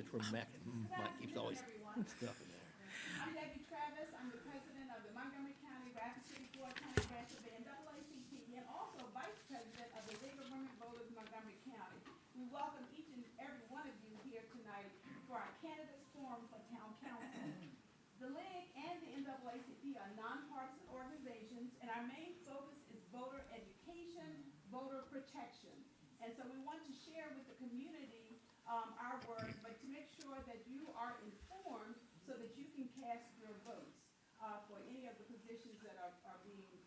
That's where Mike keeps always stuffing there. I'm Debbie Travis. I'm the president of the Montgomery County Rapid City Board County branch of the NAACP and also vice president of the League of Women Voters Montgomery County. We welcome each and every one of you here tonight for our candidates forum for town council. The League and the NAACP are nonpartisan organizations, and our main focus is voter education, voter protection. And so we want to share with the community our work, but to make sure that you are informed so that you can cast your votes for any of the positions that are being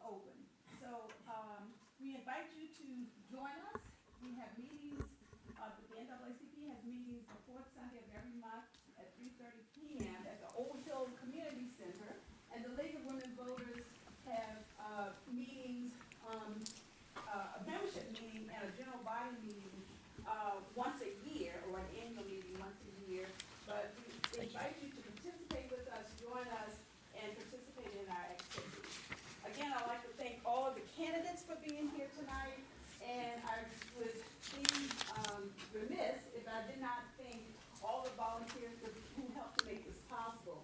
open. So we invite you to join us. We have meetings, the NAACP has meetings the fourth Sunday of every month at 3:30 p.m. at the Old Hill Community Center. And the League of Women Voters have meetings, a membership meeting and a general body meeting once a year, or an annual meeting once a year. But we invite you to participate with us, join us, and participate in our activities. Again, I'd like to thank all of the candidates for being here tonight, and I would be remiss if I did not thank all the volunteers who helped to make this possible.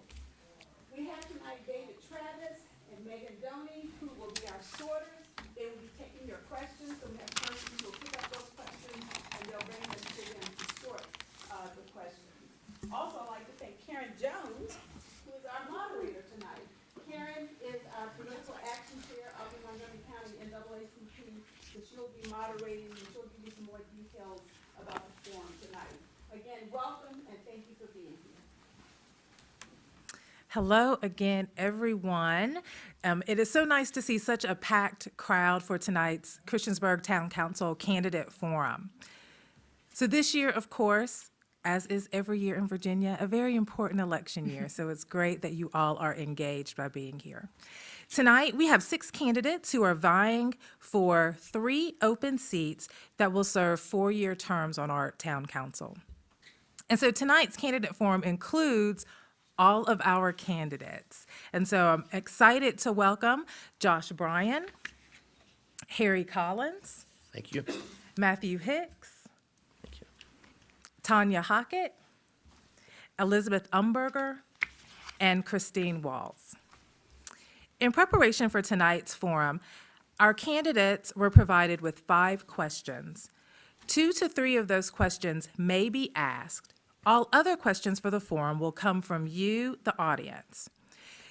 We have tonight David Travis and Megan Doney, who will be our sorters. They will be taking your questions, so we have persons who will pick up those questions and they'll bring them to them to sort the questions. Also, I'd like to thank Karen Jones, who is our moderator tonight. Karen is our political action chair of the Montgomery County NAACP, so she'll be moderating and she'll give you some more details about the forum tonight. Again, welcome and thank you for being here. Hello again, everyone. It is so nice to see such a packed crowd for tonight's Christiansburg Town Council Candidate Forum. So this year, of course, as is every year in Virginia, a very important election year. So it's great that you all are engaged by being here. Tonight, we have 6 candidates who are vying for 3 open seats that will serve 4-year terms on our town council. And so tonight's candidate forum includes all of our candidates. And so I'm excited to welcome Josh Bryan, Harry Collins, Thank you. Matthew Hicks, Thank you. Tanya Hockett, Elizabeth Umberger, and Christine Walls. In preparation for tonight's forum, our candidates were provided with 5 questions. 2 to 3 of those questions may be asked. All other questions for the forum will come from you, the audience.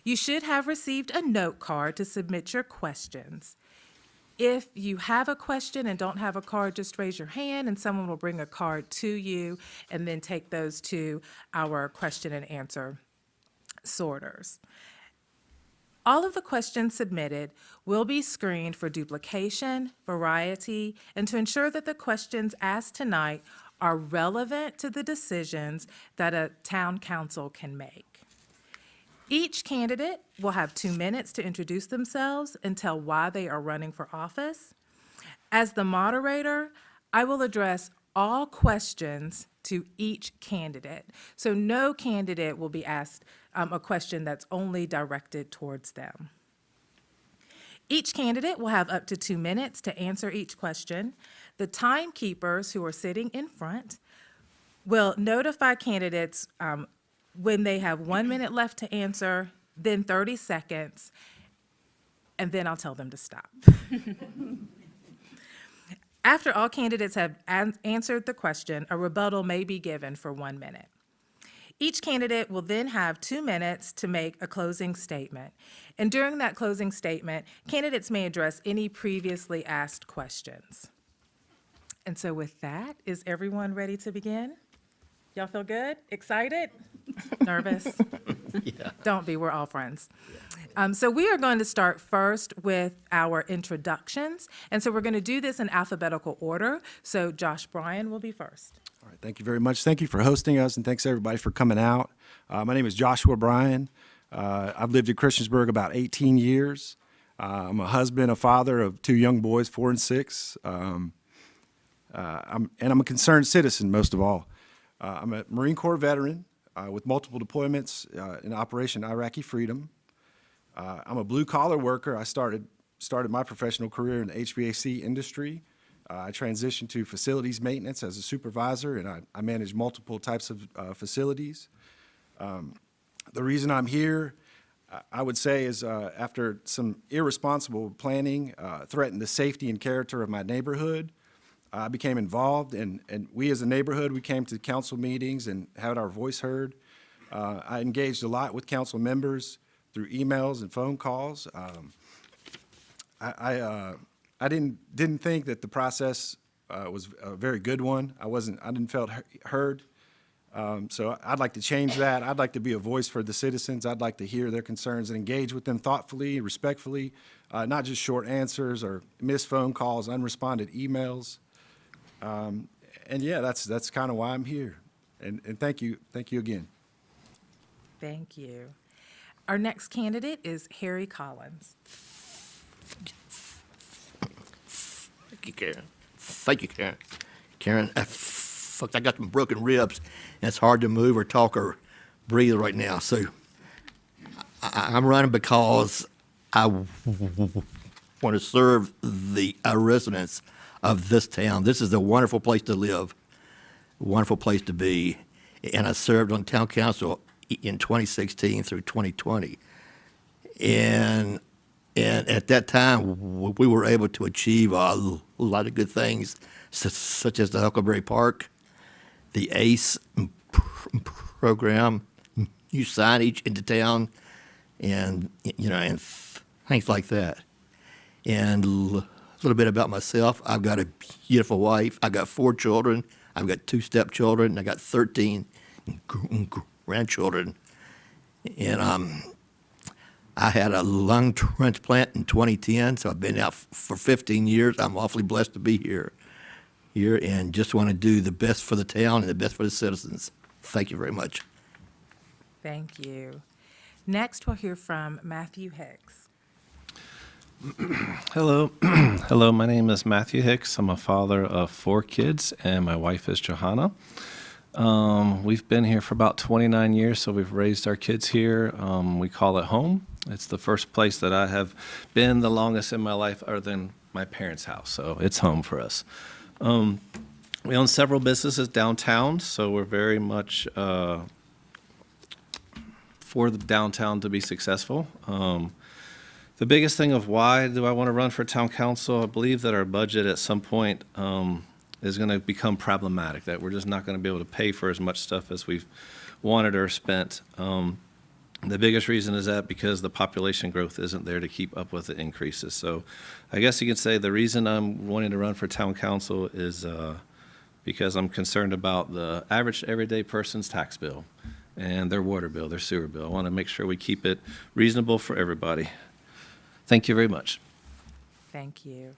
You should have received a note card to submit your questions. If you have a question and don't have a card, just raise your hand and someone will bring a card to you and then take those to our question and answer sorters. All of the questions submitted will be screened for duplication, variety, and to ensure that the questions asked tonight are relevant to the decisions that a town council can make. Each candidate will have 2 minutes to introduce themselves and tell why they are running for office. As the moderator, I will address all questions to each candidate. So no candidate will be asked a question that's only directed towards them. Each candidate will have up to 2 minutes to answer each question. The timekeepers who are sitting in front will notify candidates when they have 1 minute left to answer, then 30 seconds, and then I'll tell them to stop. After all candidates have answered the question, a rebuttal may be given for 1 minute. Each candidate will then have 2 minutes to make a closing statement. And during that closing statement, candidates may address any previously asked questions. And so with that, is everyone ready to begin? Y'all feel good? Excited? Nervous? Yeah. Don't be, we're all friends. So we are going to start first with our introductions. And so we're going to do this in alphabetical order. So Josh Bryan will be first. All right, thank you very much. Thank you for hosting us, and thanks everybody for coming out. My name is Joshua Bryan. I've lived in Christiansburg about 18 years. I'm a husband, a father of 2 young boys, 4 and 6. I'm a concerned citizen, most of all. I'm a Marine Corps veteran with multiple deployments in Operation Iraqi Freedom. I'm a blue-collar worker. I started my professional career in the HVAC industry I transitioned to facilities maintenance as a supervisor, and I manage multiple types of facilities. The reason I'm here, I would say, is after some irresponsible planning threatened the safety and character of my neighborhood, I became involved, and we as a neighborhood, we came to council meetings and had our voice heard. I engaged a lot with council members through emails and phone calls. I didn't think that the process was a very good one. I didn't felt heard. So I'd like to change that. I'd like to be a voice for the citizens. I'd like to hear their concerns and engage with them thoughtfully, respectfully, not just short answers or missed phone calls, unresponded emails. And yeah, that's kind of why I'm here. And thank you again. Thank you. Our next candidate is Harry Collins. Thank you, Karen. Thank you, Karen. Karen, I got some broken ribs, and it's hard to move or talk or breathe right now. So I'm running because I want to serve the residents of this town. This is a wonderful place to live, a wonderful place to be. And I served on town council in 2016 through 2020. And at that time, we were able to achieve a lot of good things, such as the Huckleberry Park, the ACE program, new signage into town, and and things like that. And a little bit about myself: I've got a beautiful wife. I've got 4 children. I've got 2 stepchildren. And I got 13 grandchildren. And I had a lung transplant in 2010, so I've been out for 15 years. I'm awfully blessed to be here, and just want to do the best for the town and the best for the citizens. Thank you very much. Thank you. Next, we'll hear from Matthew Hicks. Hello. Hello, my name is Matthew Hicks. I'm a father of 4 kids, and my wife is Johanna. We've been here for about 29 years, so we've raised our kids here. We call it home. It's the first place that I have been the longest in my life other than my parents' house, so it's home for us. We own several businesses downtown, so we're very much for the downtown to be successful. The biggest thing of why do I want to run for town council, I believe that our budget at some point is going to become problematic, that we're just not going to be able to pay for as much stuff as we've wanted or spent. The biggest reason is that because the population growth isn't there to keep up with the increases. So I guess you could say the reason I'm wanting to run for town council is because I'm concerned about the average everyday person's tax bill and their water bill, their sewer bill. I want to make sure we keep it reasonable for everybody. Thank you very much. Thank you.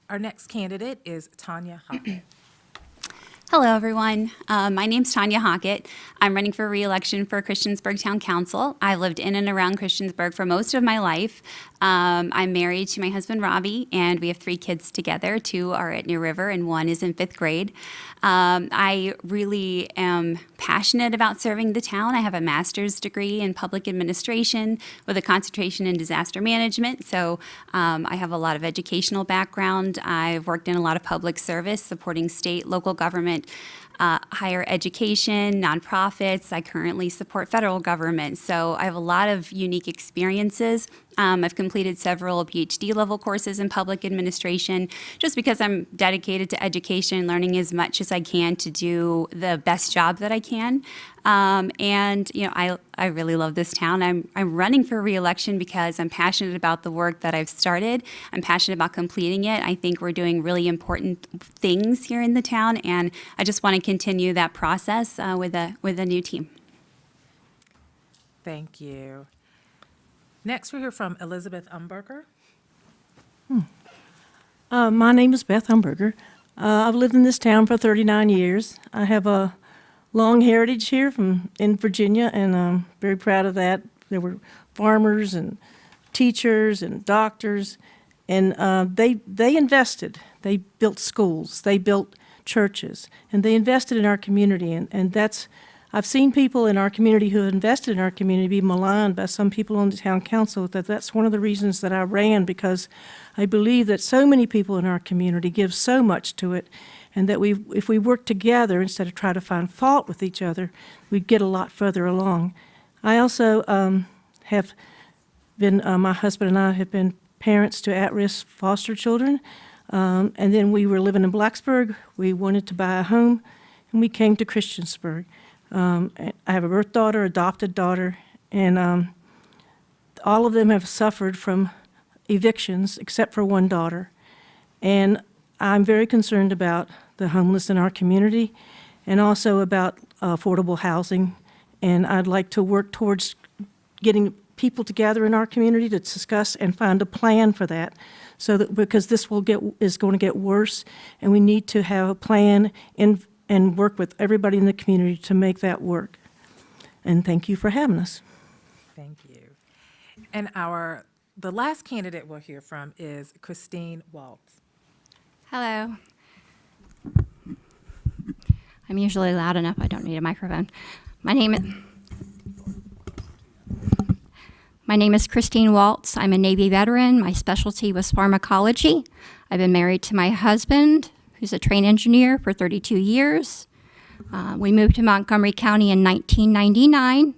Our next candidate is Tanya Hockett. Hello, everyone. My name's Tanya Hockett. I'm running for re-election for Christiansburg Town Council. I've lived in and around Christiansburg for most of my life. I'm married to my husband, Robbie, and we have 3 kids together. 2 are at New River, and 1 is in 5th grade. I really am passionate about serving the town. I have a master's degree in public administration with a concentration in disaster management, so I have a lot of educational background. I've worked in a lot of public service, supporting state, local government, higher education, nonprofits. I currently support federal government, so I have a lot of unique experiences. I've completed several PhD level courses in public administration just because I'm dedicated to education, learning as much as I can to do the best job that I can. And I really love this town. I'm running for re-election because I'm passionate about the work that I've started. I'm passionate about completing it. I think we're doing really important things here in the town, and I just want to continue that process with a new team. Thank you. Next, we'll hear from Elizabeth Umberger. My name is Beth Humberger. I've lived in this town for 39 years. I have a long heritage here in Virginia, and I'm very proud of that. There were farmers and teachers and doctors, and they invested. They built schools, they built churches, and they invested in our community, and that's I've seen people in our community who have invested in our community be maligned by some people on the town council. That's one of the reasons that I ran, because I believe that so many people in our community give so much to it, and that if we work together instead of try to find fault with each other, we'd get a lot further along. I also have been, my husband and I have been parents to at-risk foster children, and then we were living in Blacksburg. We wanted to buy a home, and we came to Christiansburg. I have a birth daughter, adopted daughter, and all of them have suffered from evictions except for one daughter. And I'm very concerned about the homeless in our community and also about affordable housing. And I'd like to work towards getting people together in our community to discuss and find a plan for that. So that, because this is going to get worse, and we need to have a plan and work with everybody in the community to make that work. And thank you for having us. Thank you. And the last candidate we'll hear from is Christine Waltz. Hello. I'm usually loud enough, I don't need a microphone. My name is Christine Waltz. I'm a Navy veteran. My specialty was pharmacology. I've been married to my husband, who's a train engineer, for 32 years. We moved to Montgomery County in 1999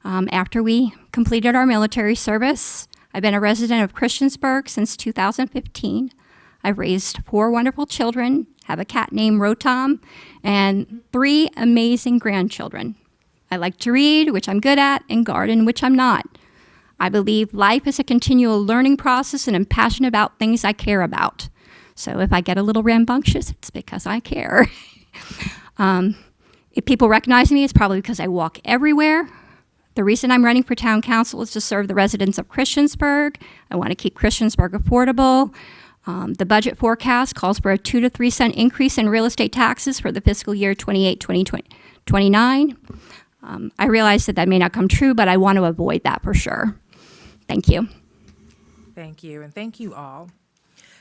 after we completed our military service. I've been a resident of Christiansburg since 2015. I've raised 4 wonderful children, have a cat named Rotom, and 3 amazing grandchildren. I like to read, which I'm good at, and garden, which I'm not. I believe life is a continual learning process, and I'm passionate about things I care about. So if I get a little rambunctious, it's because I care. If people recognize me, it's probably because I walk everywhere. The reason I'm running for town council is to serve the residents of Christiansburg. I want to keep Christiansburg affordable. The budget forecast calls for a 2 to 3 cent increase in real estate taxes for the fiscal year 28-29. I realize that may not come true, but I want to avoid that for sure. Thank you. Thank you, and thank you all.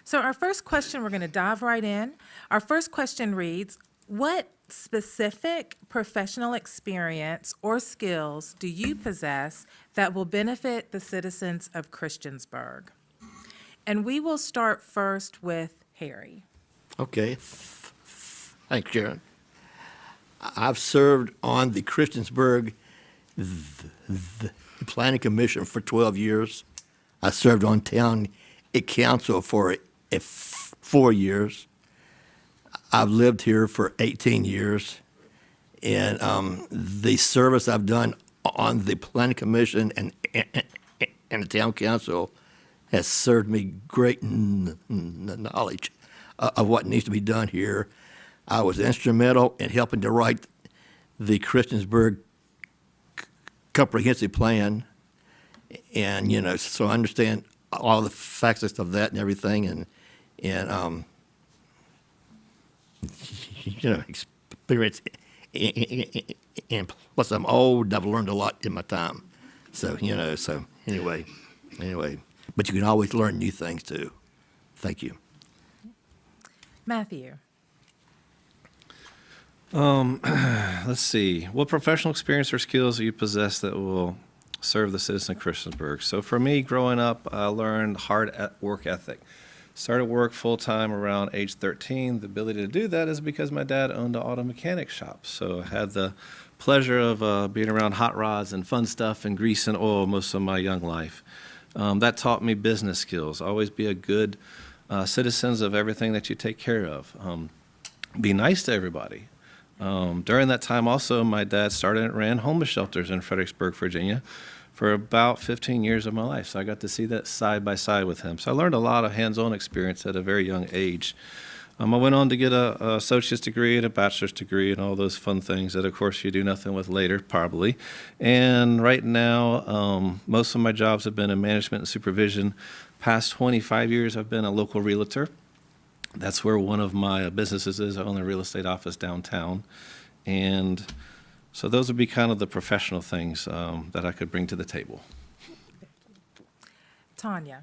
So our first question, we're going to dive right in. Our first question reads, what specific professional experience or skills do you possess that will benefit the citizens of Christiansburg? And we will start first with Harry. Okay. Thanks, Sharon. I've served on the Christiansburg the Planning Commission for 12 years. I served on town council for 4 years. I've lived here for 18 years. And the service I've done on the Planning Commission and the town council has served me great knowledge of what needs to be done here. I was instrumental in helping to write the Christiansburg comprehensive plan, and so I understand all the facets of that and everything, and experience, and plus I'm old. I've learned a lot in my time, so anyway. But you can always learn new things too. Thank you. Matthew. Let's see. What professional experience or skills do you possess that will serve the citizen of Christiansburg? So for me, growing up, I learned hard work ethic. Started work full-time around age 13. The ability to do that is because my dad owned an auto mechanic shop. So I had the pleasure of being around hot rods and fun stuff and grease and oil most of my young life. That taught me business skills. Always be a good citizens of everything that you take care of. Be nice to everybody. During that time also, my dad started and ran homeless shelters in Fredericksburg, Virginia for about 15 years of my life. So I got to see that side by side with him. So I learned a lot of hands-on experience at a very young age. I went on to get an associate's degree and a bachelor's degree and all those fun things that, of course, you do nothing with later, probably. And right now, most of my jobs have been in management and supervision. Past 25 years, I've been a local realtor. That's where one of my businesses is. I own a real estate office downtown. And so those would be kind of the professional things that I could bring to the table. Tanya.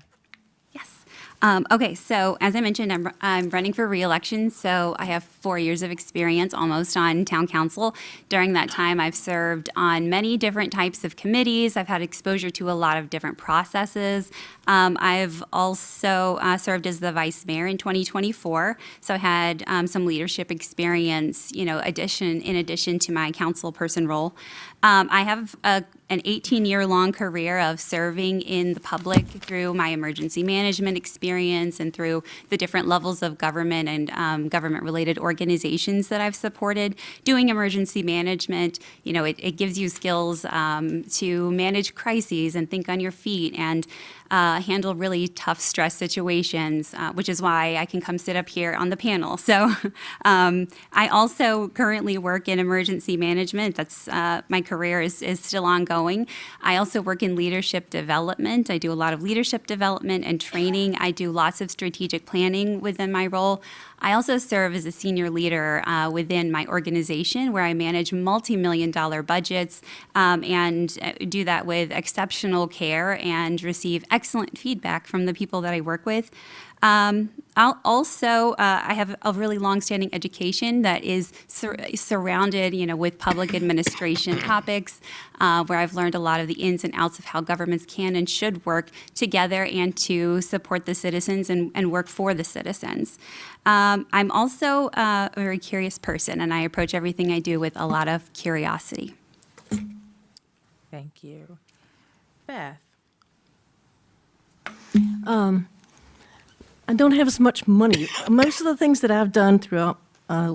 Yes. Okay, so as I mentioned, I'm running for reelection, so I have 4 years of experience almost on town council. During that time, I've served on many different types of committees. I've had exposure to a lot of different processes. I've also served as the vice mayor in 2024, so I had some leadership experience, in addition to my council person role. I have an 18-year-long career of serving in the public through my emergency management experience and through the different levels of government and government-related organizations that I've supported. Doing emergency management, it gives you skills to manage crises and think on your feet and handle really tough stress situations, which is why I can come sit up here on the panel. So I also currently work in emergency management. That's my career is still ongoing. I also work in leadership development. I do a lot of leadership development and training. I do lots of strategic planning within my role. I also serve as a senior leader within my organization where I manage multi-million-dollar budgets and do that with exceptional care and receive excellent feedback from the people that I work with. I have a really long-standing education that is surrounded, with public administration topics, where I've learned a lot of the ins and outs of how governments can and should work together and to support the citizens and work for the citizens. I'm also a very curious person, and I approach everything I do with a lot of curiosity. Thank you. Beth? I don't have as much money. Most of the things that I've done throughout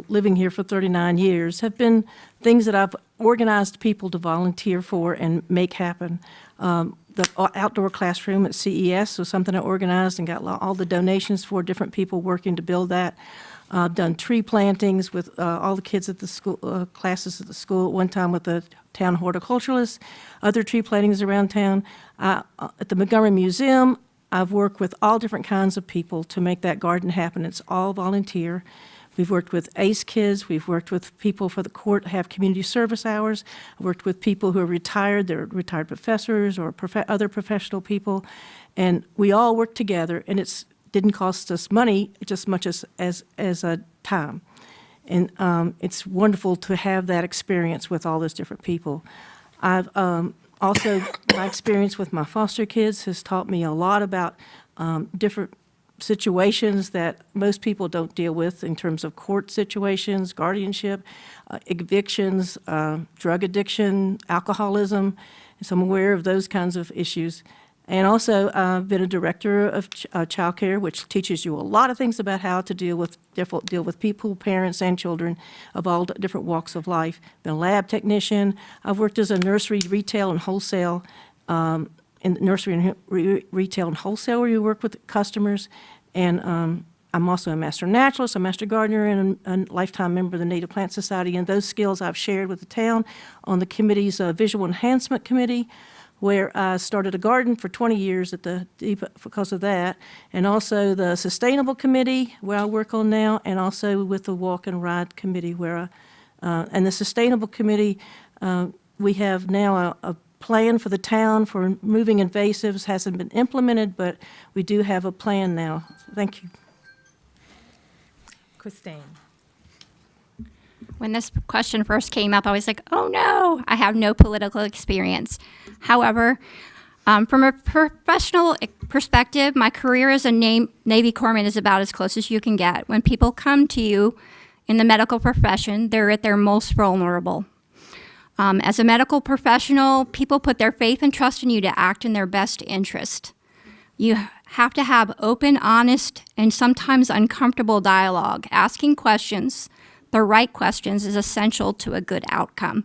living here for 39 years have been things that I've organized people to volunteer for and make happen. The outdoor classroom at CES was something I organized and got all the donations for, different people working to build that. I've done tree plantings with all the kids at the school, classes at the school at one time with the town horticulturalists, other tree plantings around town. At the Montgomery Museum, I've worked with all different kinds of people to make that garden happen. It's all volunteer. We've worked with ACE kids. We've worked with people for the court to have community service hours. I've worked with people who are retired. They're retired professors or other professional people. And we all work together, and it didn't cost us money just as much as time. And it's wonderful to have that experience with all those different people. I've also, my experience with my foster kids has taught me a lot about different situations that most people don't deal with in terms of court situations, guardianship, evictions, drug addiction, alcoholism. So I'm aware of those kinds of issues. And also, I've been a director of child care, which teaches you a lot of things about how to deal with people, parents, and children of all different walks of life. Been a lab technician. I've worked as a nursery, retail, and wholesale, in nursery and retail and wholesale, where you work with customers. And I'm also a master naturalist, a master gardener, and a lifetime member of the Native Plant Society. And those skills I've shared with the town on the committee's Visual Enhancement Committee, where I started a garden for 20 years at the depot because of that, and also the Sustainable Committee, where I work on now, and also with the Walk and Ride Committee, and the Sustainable Committee, we have now a plan for the town for moving invasives. Hasn't been implemented, but we do have a plan now. Thank you. Christine? When this question first came up, I was like, oh no, I have no political experience. However, from a professional perspective, my career as a Navy corpsman is about as close as you can get. When people come to you in the medical profession, they're at their most vulnerable. As a medical professional, people put their faith and trust in you to act in their best interest. You have to have open, honest, and sometimes uncomfortable dialogue. Asking questions, the right questions, is essential to a good outcome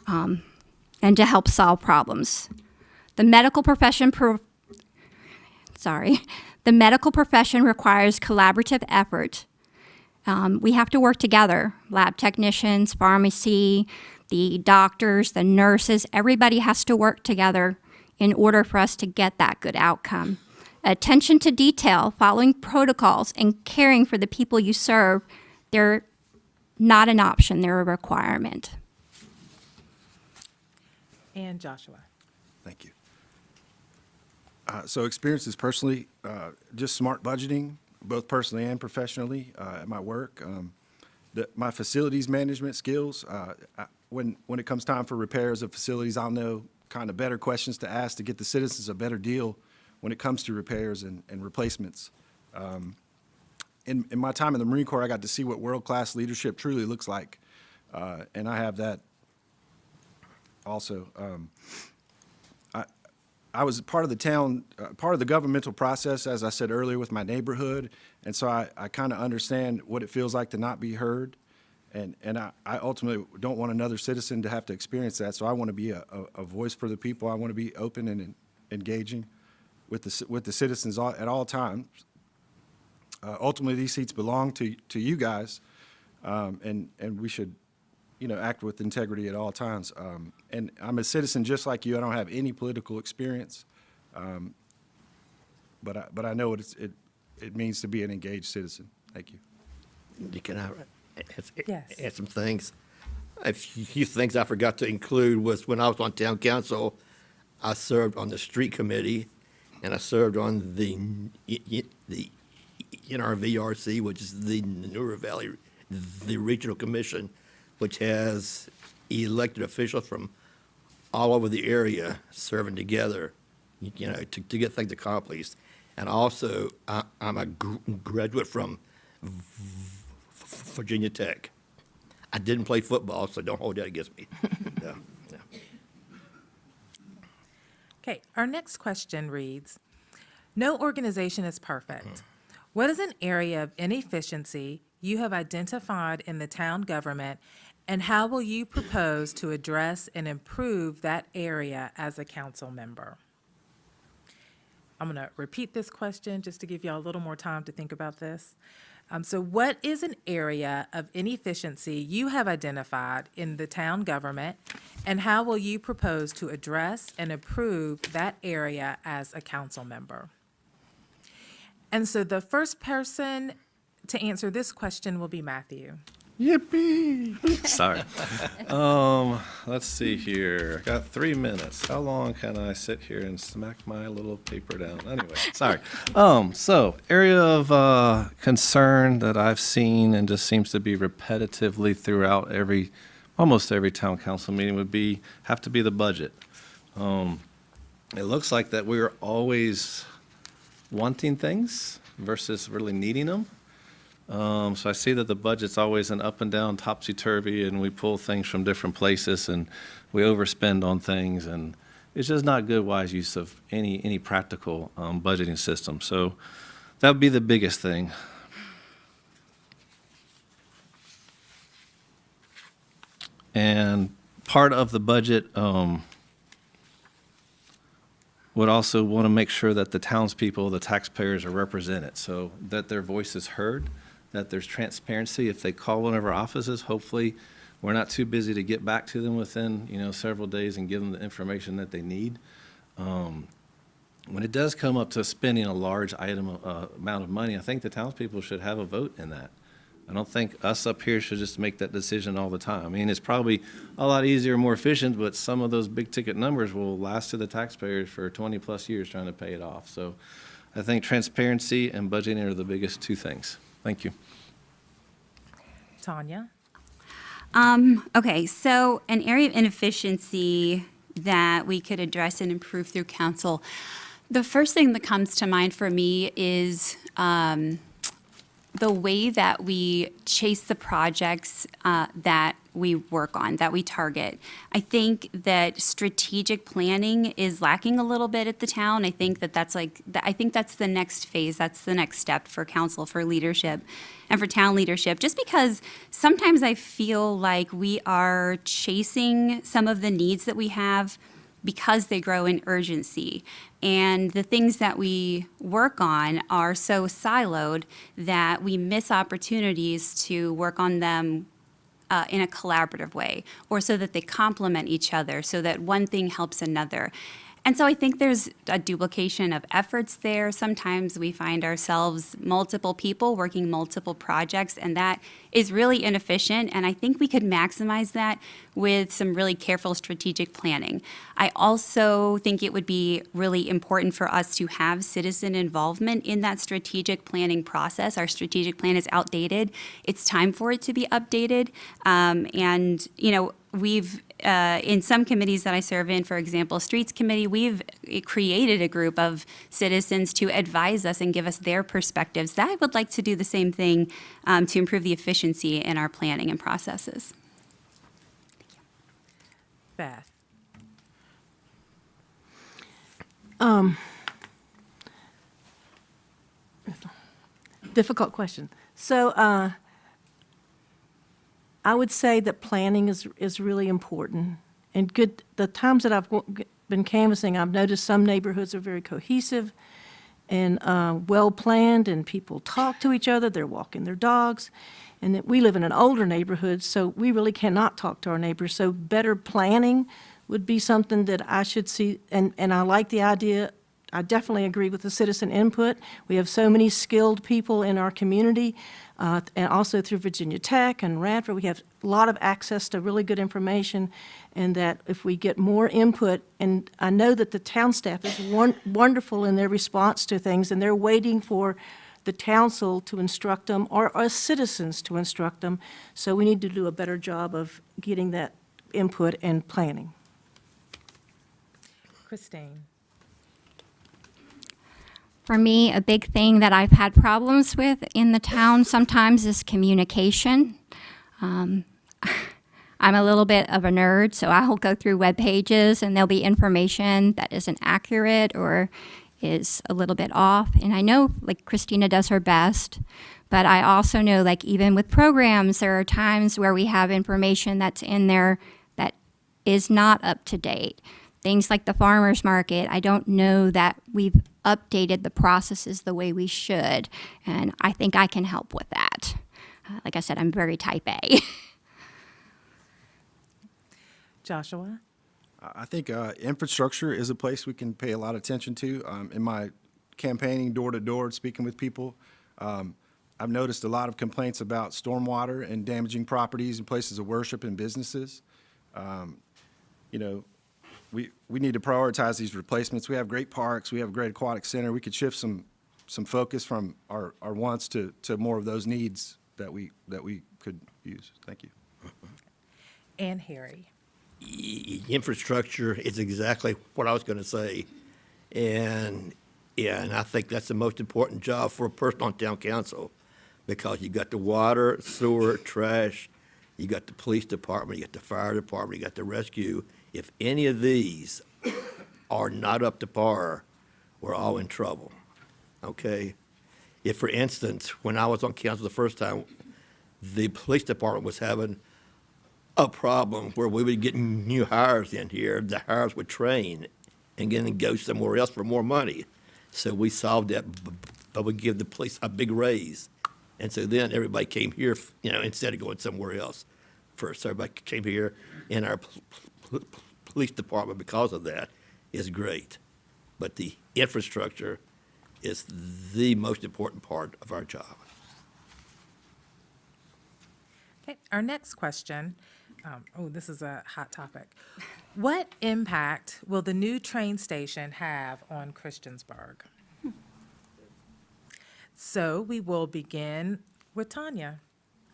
and to help solve problems. The medical profession requires collaborative effort. We have to work together. Lab technicians, pharmacy, the doctors, the nurses, everybody has to work together in order for us to get that good outcome. Attention to detail, following protocols, and caring for the people you serve, they're not an option, they're a requirement. And Joshua? Thank you. So experiences personally, just smart budgeting, both personally and professionally at my work. My facilities management skills, when it comes time for repairs of facilities, I'll know kind of better questions to ask to get the citizens a better deal when it comes to repairs and replacements. In my time in the Marine Corps, I got to see what world-class leadership truly looks like, and I have that also. I was part of the town, part of the governmental process, as I said earlier, with my neighborhood, and so I kind of understand what it feels like to not be heard, and I ultimately don't want another citizen to have to experience that, so I want to be a voice for the people. I want to be open and engaging with the citizens at all times. Ultimately, these seats belong to you guys, and we should, act with integrity at all times. And I'm a citizen just like you. I don't have any political experience, but I know what it means to be an engaged citizen. Thank you. Can I Yes. add some things? A few things I forgot to include was when I was on town council, I served on the street committee, and I served on the NRVRC, which is the Newer Valley, the regional commission, which has elected officials from all over the area serving together, to get things accomplished. And also, I'm a graduate from Virginia Tech. I didn't play football, so don't hold that against me. No. Okay, our next question reads, no organization is perfect. What is an area of inefficiency you have identified in the town government, and how will you propose to address and improve that area as a council member? I'm going to repeat this question just to give you all a little more time to think about this. So what is an area of inefficiency you have identified in the town government, and how will you propose to address and improve that area as a council member? And so the first person to answer this question will be Matthew. Yippee! Sorry. Let's see here. I got 3 minutes. How long can I sit here and smack my little paper down? Anyway, sorry. So area of concern that I've seen and just seems to be repetitively throughout almost every town council meeting would have to be the budget. It looks like that we're always wanting things versus really needing them. So I see that the budget's always an up and down, topsy-turvy, and we pull things from different places, and we overspend on things, and it's just not good, wise use of any practical budgeting system. So that would be the biggest thing. And part of the budget would also want to make sure that the townspeople, the taxpayers are represented, so that their voice is heard, that there's transparency. If they call one of our offices, hopefully we're not too busy to get back to them within, several days and give them the information that they need. When it does come up to spending a large amount of money, I think the townspeople should have a vote in that. I don't think us up here should just make that decision all the time. I mean, it's probably a lot easier, more efficient, but some of those big ticket numbers will last to the taxpayers for 20 plus years trying to pay it off. So I think transparency and budgeting are the biggest two things. Thank you. Tanya? Okay, so an area of inefficiency that we could address and improve through council. The first thing that comes to mind for me is the way that we chase the projects that we work on, that we target. I think that strategic planning is lacking a little bit at the town. I think that's the next phase. That's the next step for council, for leadership, and for town leadership. Just because sometimes I feel like we are chasing some of the needs that we have because they grow in urgency. And the things that we work on are so siloed that we miss opportunities to work on them in a collaborative way, or so that they complement each other, so that one thing helps another. And so I think there's a duplication of efforts there. Sometimes we find ourselves multiple people working multiple projects, and that is really inefficient. And I think we could maximize that with some really careful strategic planning. I also think it would be really important for us to have citizen involvement in that strategic planning process. Our strategic plan is outdated. It's time for it to be updated. And, you know, we've, in some committees that I serve in, for example, Streets Committee, we've created a group of citizens to advise us and give us their perspectives. That I would like to do the same thing to improve the efficiency in our planning and processes. Beth? Difficult question. So I would say that planning is really important. And good, the times that I've been canvassing, I've noticed some neighborhoods are very cohesive and well-planned, and people talk to each other, they're walking their dogs. And that we live in an older neighborhood, so we really cannot talk to our neighbors. So better planning would be something that I should see, and I like the idea. I definitely agree with the citizen input. We have so many skilled people in our community, and also through Virginia Tech and Radford, we have a lot of access to really good information, and that if we get more input, and I know that the town staff is wonderful in their response to things, and they're waiting for the council to instruct them, or us citizens to instruct them. So we need to do a better job of getting that input and planning. Christine? For me, a big thing that I've had problems with in the town sometimes is communication. I'm a little bit of a nerd, so I'll go through web pages and there'll be information that isn't accurate or is a little bit off. And I know, like, Christina does her best, but I also know, like, even with programs, there are times where we have information that's in there that is not up to date. Things like the farmer's market, I don't know that we've updated the processes the way we should, and I think I can help with that. Like I said, I'm very type A. Joshua? I think infrastructure is a place we can pay a lot of attention to. In my campaigning door to door, speaking with people, I've noticed a lot of complaints about stormwater and damaging properties and places of worship and businesses. You know, we need to prioritize these replacements. We have great parks, we have a great aquatic center. We could shift some focus from our wants to more of those needs that we could use. Thank you. And Harry? Infrastructure is exactly what I was going to say. And, yeah, and I think that's the most important job for a person on town council, because you got the water, sewer, trash, you got the police department, you got the fire department, you got the rescue. If any of these are not up to par, we're all in trouble, okay? If, for instance, when I was on council the first time, the police department was having a problem where we would get new hires in here, the hires would train and then go somewhere else for more money. So we solved that, but we give the police a big raise. And so then everybody came here, you know, instead of going somewhere else. First, everybody came here, and our police department, because of that, is great. But the infrastructure is the most important part of our job. Okay, our next question. This is a hot topic. What impact will the new train station have on Christiansburg? So we will begin with Tanya.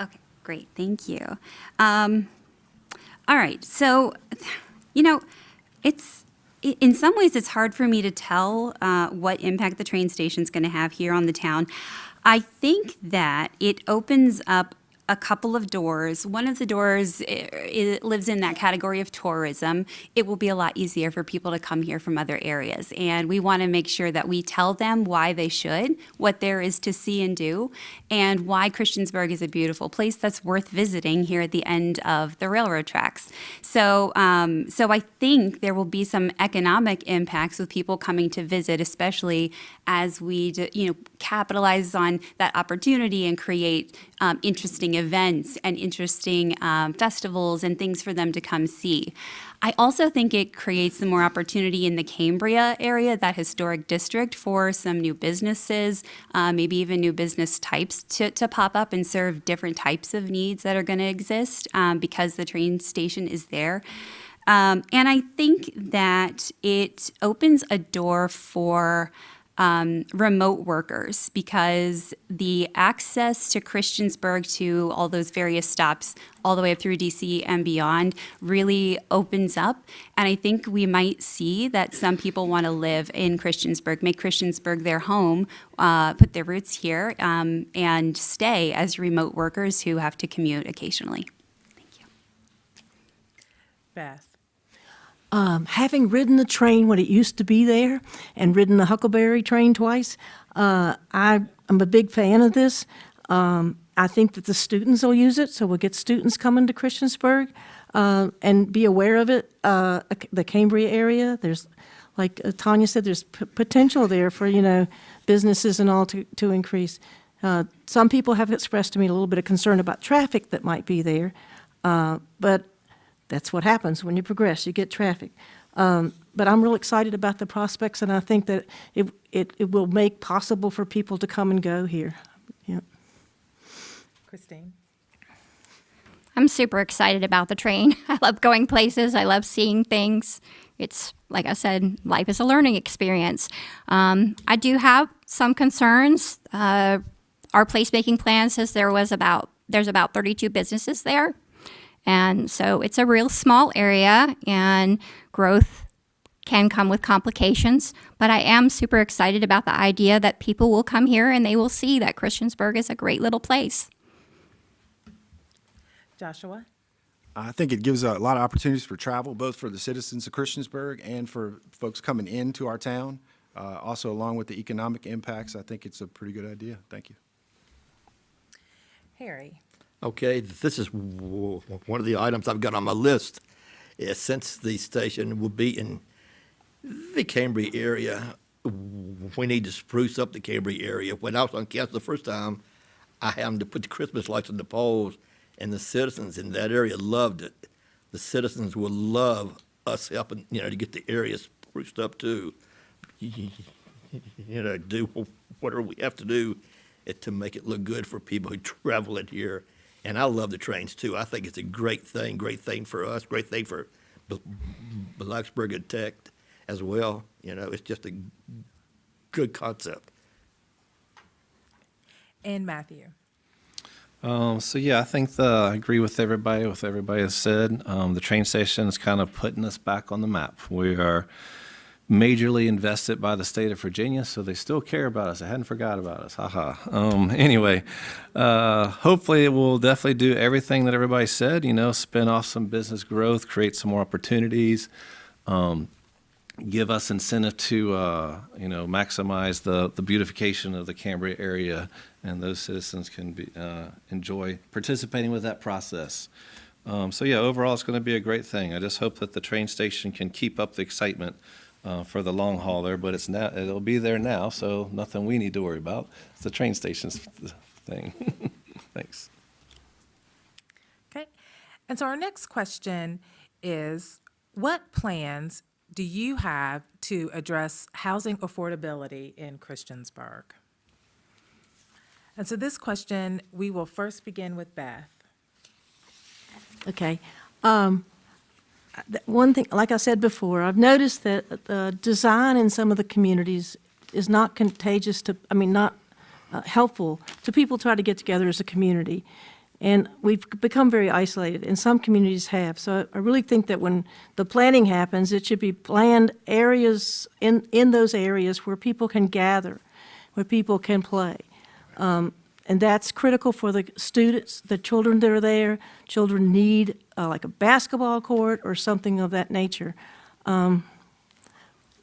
Okay, great, thank you. All right, so, you know, in some ways, it's hard for me to tell what impact the train station's going to have here on the town. I think that it opens up a couple of doors. One of the doors it lives in that category of tourism. It will be a lot easier for people to come here from other areas. And we want to make sure that we tell them why they should, what there is to see and do, and why Christiansburg is a beautiful place that's worth visiting here at the end of the railroad tracks. So I think there will be some economic impacts with people coming to visit, especially as we capitalize on that opportunity and create interesting events and interesting festivals and things for them to come see. I also think it creates some more opportunity in the Cambria area, that historic district, for some new businesses, maybe even new business types to pop up and serve different types of needs that are going to exist because the train station is there. And I think that it opens a door for remote workers, because the access to Christiansburg, to all those various stops all the way up through DC and beyond, really opens up. And I think we might see that some people want to live in Christiansburg, make Christiansburg their home, put their roots here, and stay as remote workers who have to commute occasionally. Thank you. Beth. Having ridden the train when it used to be there and ridden the Huckleberry train twice, I'm a big fan of this. I think that the students will use it, so we'll get students coming to Christiansburg and be aware of it. The Cambria area, there's, like Tanya said, there's potential there for, businesses and all to increase. Some people have expressed to me a little bit of concern about traffic that might be there, but that's what happens when you progress. You get traffic. But I'm real excited about the prospects, and I think that it will make possible for people to come and go here. Yeah. Christine. I'm super excited about the train. I love going places. I love seeing things. It's, like I said, life is a learning experience. I do have some concerns. Our placemaking plan says there's about 32 businesses there. And so it's a real small area, and growth can come with complications. But I am super excited about the idea that people will come here and they will see that Christiansburg is a great little place. Joshua. I think it gives a lot of opportunities for travel, both for the citizens of Christiansburg and for folks coming into our town. Also, along with the economic impacts, I think it's a pretty good idea. Thank you. Harry. Okay, this is one of the items I've got on my list. Since the station will be in the Cambria area, we need to spruce up the Cambria area. When I was on council the first time, I had them to put the Christmas lights on the poles, and the citizens in that area loved it. The citizens will love us helping, to get the area spruced up too. Do whatever we have to do to make it look good for people who travel in here. And I love the trains too. I think it's a great thing for us, great thing for Blacksburg and Tech as well. It's just a good concept. And Matthew. I think I agree with everybody has said. The train station is kind of putting us back on the map. We are majorly invested by the state of Virginia, so they still care about us. I hadn't forgot about us. Anyway, hopefully it will definitely do everything that everybody said, spin off some business growth, create some more opportunities, give us incentive to, maximize the beautification of the Cambria area, and those citizens can enjoy participating with that process. Overall, it's going to be a great thing. I just hope that the train station can keep up the excitement for the long haul there, but it'll be there now, so nothing we need to worry about. It's the train station's thing. Thanks. Okay. And so our next question is, what plans do you have to address housing affordability in Christiansburg? And so this question, we will first begin with Beth. Okay. One thing, like I said before, I've noticed that the design in some of the communities is not not helpful to people try to get together as a community. And we've become very isolated, and some communities have. So I really think that when the planning happens, it should be planned areas in those areas where people can gather, where people can play. And that's critical for the students, the children that are there. Children need like a basketball court or something of that nature. Now,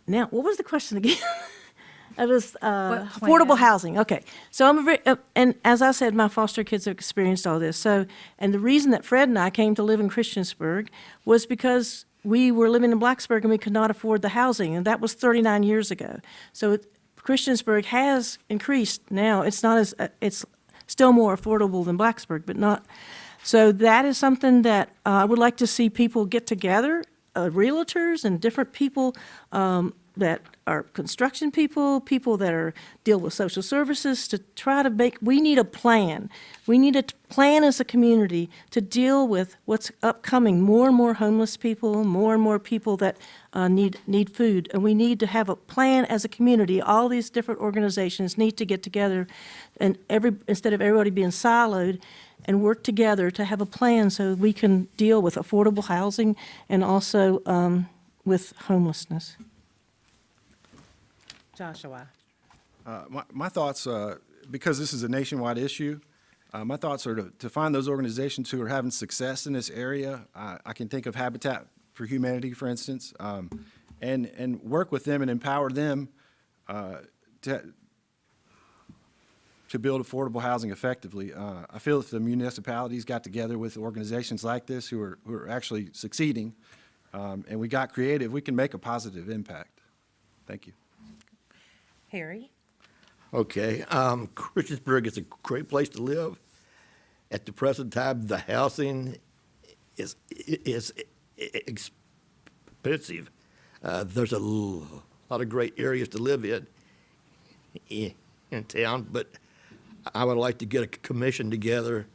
what was the question again? It was affordable housing. Okay, so and as I said, my foster kids have experienced all this. So, and the reason that Fred and I came to live in Christiansburg was because we were living in Blacksburg and we could not afford the housing, and that was 39 years ago. So Christiansburg has increased now. It's not as it's still more affordable than Blacksburg, but not. So that is something that I would like to see people get together, realtors and different people that are construction people, people that are deal with social services, to try to make, we need a plan. We need a plan as a community to deal with what's upcoming, more and more homeless people, more and more people that need food. And we need to have a plan as a community. All these different organizations need to get together and instead of everybody being siloed, and work together to have a plan so we can deal with affordable housing and also with homelessness. Joshua. My thoughts, because this is a nationwide issue, my thoughts are to find those organizations who are having success in this area. I can think of Habitat for Humanity, for instance, and work with them and empower them to build affordable housing effectively. I feel if the municipalities got together with organizations like this who are actually succeeding, and we got creative, we can make a positive impact. Thank you. Harry. Okay, Christiansburg is a great place to live. At the present time, the housing is expensive. There's a lot of great areas to live in town, but I would like to get a commission together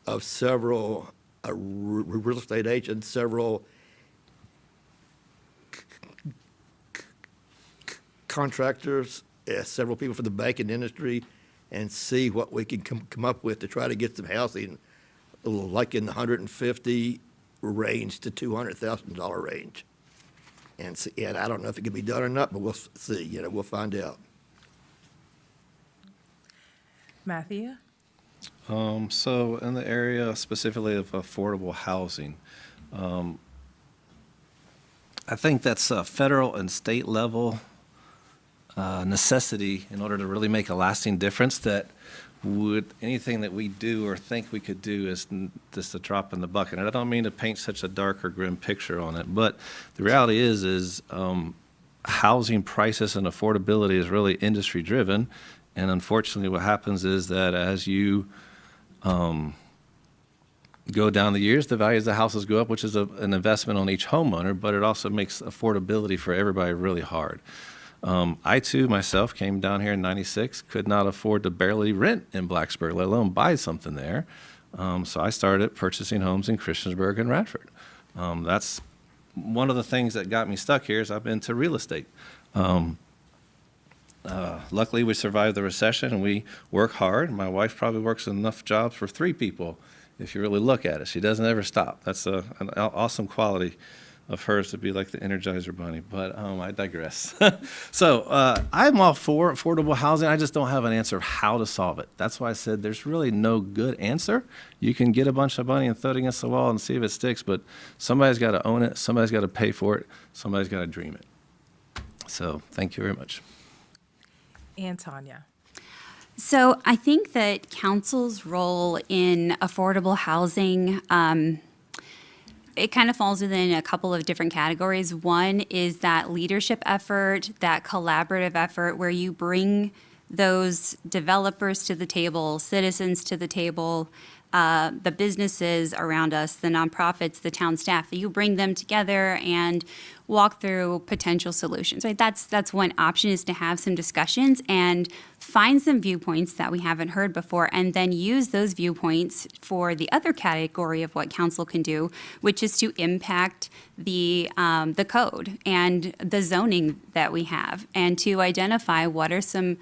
of several real estate agents, several contractors, several people from the banking industry, and see what we can come up with to try to get some housing, like in the 150 range to $200,000 range. And I don't know if it can be done or not, but we'll see. We'll find out. Matthew. So in the area specifically of affordable housing, I think that's a federal and state level necessity in order to really make a lasting difference. That anything that we do or think we could do is just a drop in the bucket. And I don't mean to paint such a dark or grim picture on it, but the reality is housing prices and affordability is really industry driven. And unfortunately, what happens is that as you go down the years, the values of the houses go up, which is an investment on each homeowner, but it also makes affordability for everybody really hard. I, too, myself, came down here in '96, could not afford to barely rent in Blacksburg, let alone buy something there. So I started purchasing homes in Christiansburg and Radford. That's one of the things that got me stuck here is I've been to real estate. Luckily, we survived the recession, and we work hard. My wife probably works enough jobs for 3 people, if you really look at it. She doesn't ever stop. That's an awesome quality of hers to be like the Energizer Bunny, but I digress. So I'm all for affordable housing. I just don't have an answer of how to solve it. That's why I said there's really no good answer. You can get a bunch of money and throw it against the wall and see if it sticks, but somebody's got to own it. Somebody's got to pay for it. Somebody's got to dream it. So thank you very much. And Tanya. So I think that council's role in affordable housing, it kind of falls within a couple of different categories. One is that leadership effort, that collaborative effort where you bring those developers to the table, citizens to the table, the businesses around us, the nonprofits, the town staff, you bring them together and walk through potential solutions, right? That's one option, is to have some discussions and find some viewpoints that we haven't heard before, and then use those viewpoints for the other category of what council can do, which is to impact the code and the zoning that we have, and to identify what are some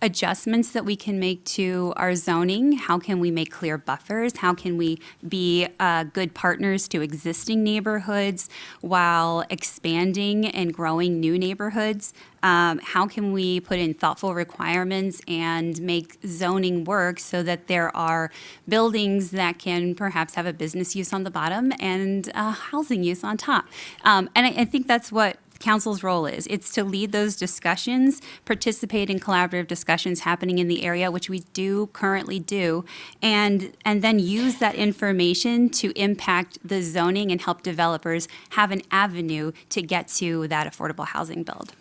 adjustments that we can make to our zoning. How can we make clear buffers? How can we be good partners to existing neighborhoods while expanding and growing new neighborhoods? How can we put in thoughtful requirements and make zoning work so that there are buildings that can perhaps have a business use on the bottom and housing use on top? And I think that's what council's role is. It's to lead those discussions, participate in collaborative discussions happening in the area, which we do currently do, and then use that information to impact the zoning and help developers have an avenue to get to that affordable housing build.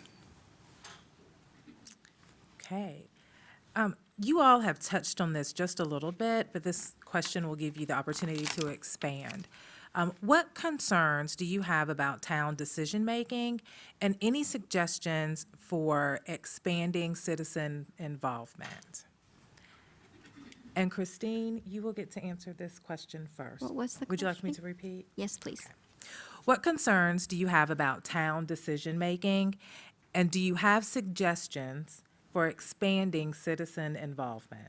Okay. You all have touched on this just a little bit, but this question will give you the opportunity to expand. What concerns do you have about town decision-making and any suggestions for expanding citizen involvement? And Christine, you will get to answer this question first. What was the Would you like me to question? repeat? Yes, please. What concerns do you have about town decision-making, and do you have suggestions for expanding citizen involvement?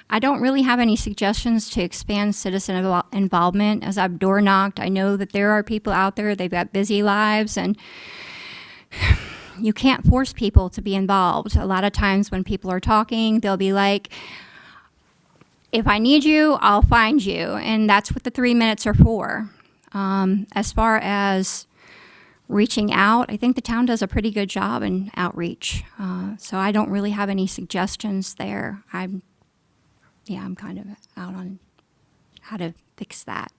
I don't really have any suggestions to expand citizen involvement. As I've door knocked, I know that there are people out there, they've got busy lives, and you can't force people to be involved. A lot of times when people are talking, they'll be like, if I need you, I'll find you. And that's what the 3 minutes are for. As far as reaching out, I think the town does a pretty good job in outreach. So I don't really have any suggestions there. I'm kind of out on how to fix that.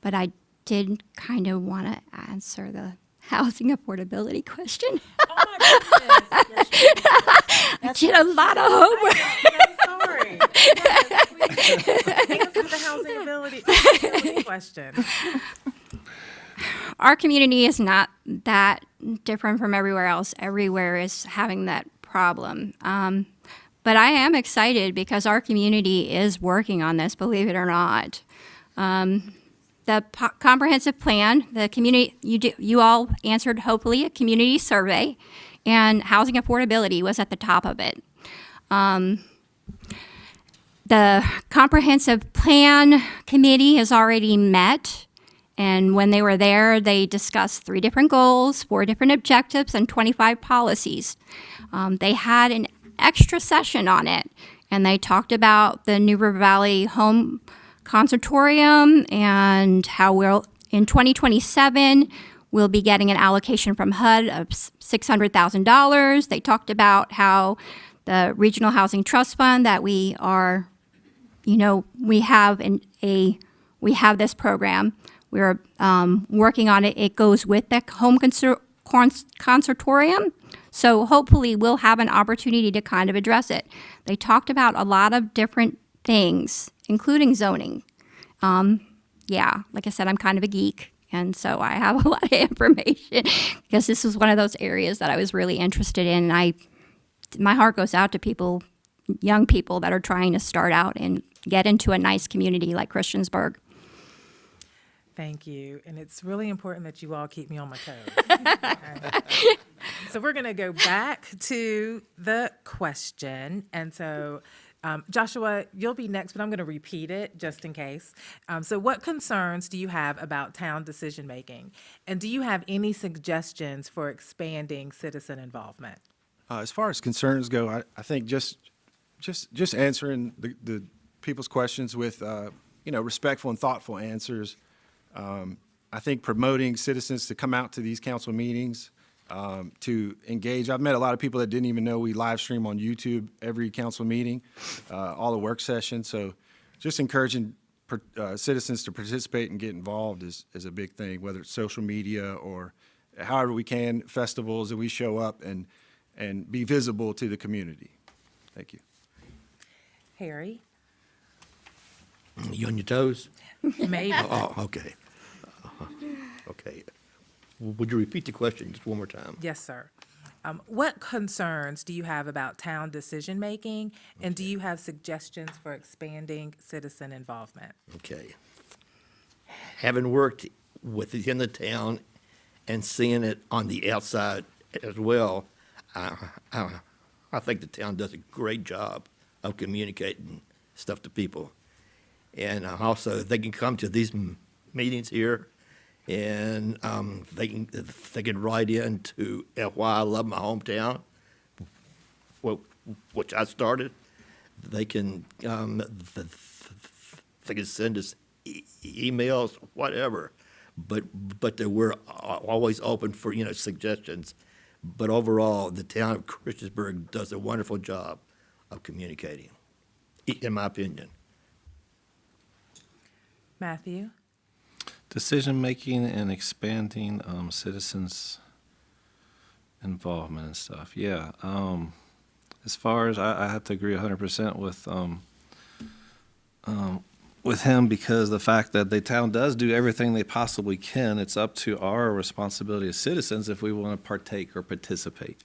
But I did kind of want to answer the housing affordability question. Oh my goodness. I did a lot of homework. I'm sorry. Yes, please. Answer the housing ability question. Our community is not that different from everywhere else. Everywhere is having that problem. But I am excited because our community is working on this, believe it or not. The comprehensive plan, the community, you all answered hopefully a community survey, and housing affordability was at the top of it. The comprehensive plan committee has already met, and when they were there, they discussed 3 different goals, 4 different objectives, and 25 policies. They had an extra session on it, and they talked about the New River Valley Home Conservatorium and how we'll, in 2027, we'll be getting an allocation from HUD of $600,000. They talked about how the Regional Housing Trust Fund that we are, we have this program. We're working on it. It goes with the Home Conservatorium. So hopefully we'll have an opportunity to kind of address it. They talked about a lot of different things, including zoning. Like I said, I'm kind of a geek, and so I have a lot of information because this was one of those areas that I was really interested in. My heart goes out to people, young people that are trying to start out and get into a nice community like Christiansburg. Thank you. And it's really important that you all keep me on my toes. Okay. So we're going to go back to the question. And so, Joshua, you'll be next, but I'm going to repeat it just in case. So what concerns do you have about town decision-making? And do you have any suggestions for expanding citizen involvement? As far as concerns go, I think just answering the people's questions with respectful and thoughtful answers. I think promoting citizens to come out to these council meetings, to engage. I've met a lot of people that didn't even know we live stream on YouTube every council meeting, all the work sessions. So just encouraging citizens to participate and get involved is a big thing, whether it's social media or however we can, festivals, that we show up and be visible to the community. Thank you. Harry? You on your toes? Maybe. Oh, okay. Okay. Would you repeat the question just one more time? Yes, sir. What concerns do you have about town decision-making, and do you have suggestions for expanding citizen involvement? Okay. Having worked within the town and seeing it on the outside as well, I think the town does a great job of communicating stuff to people. And also, they can come to these meetings here, and they can write in to why I love my hometown, which I started. They can send us emails, whatever. But we're always open for suggestions. But overall, the town of Christiansburg does a wonderful job of communicating, in my opinion. Matthew? Decision-making and expanding citizens' involvement and stuff. Yeah. As far as I have to agree 100% with him, because the fact that the town does do everything they possibly can, it's up to our responsibility as citizens if we want to partake or participate.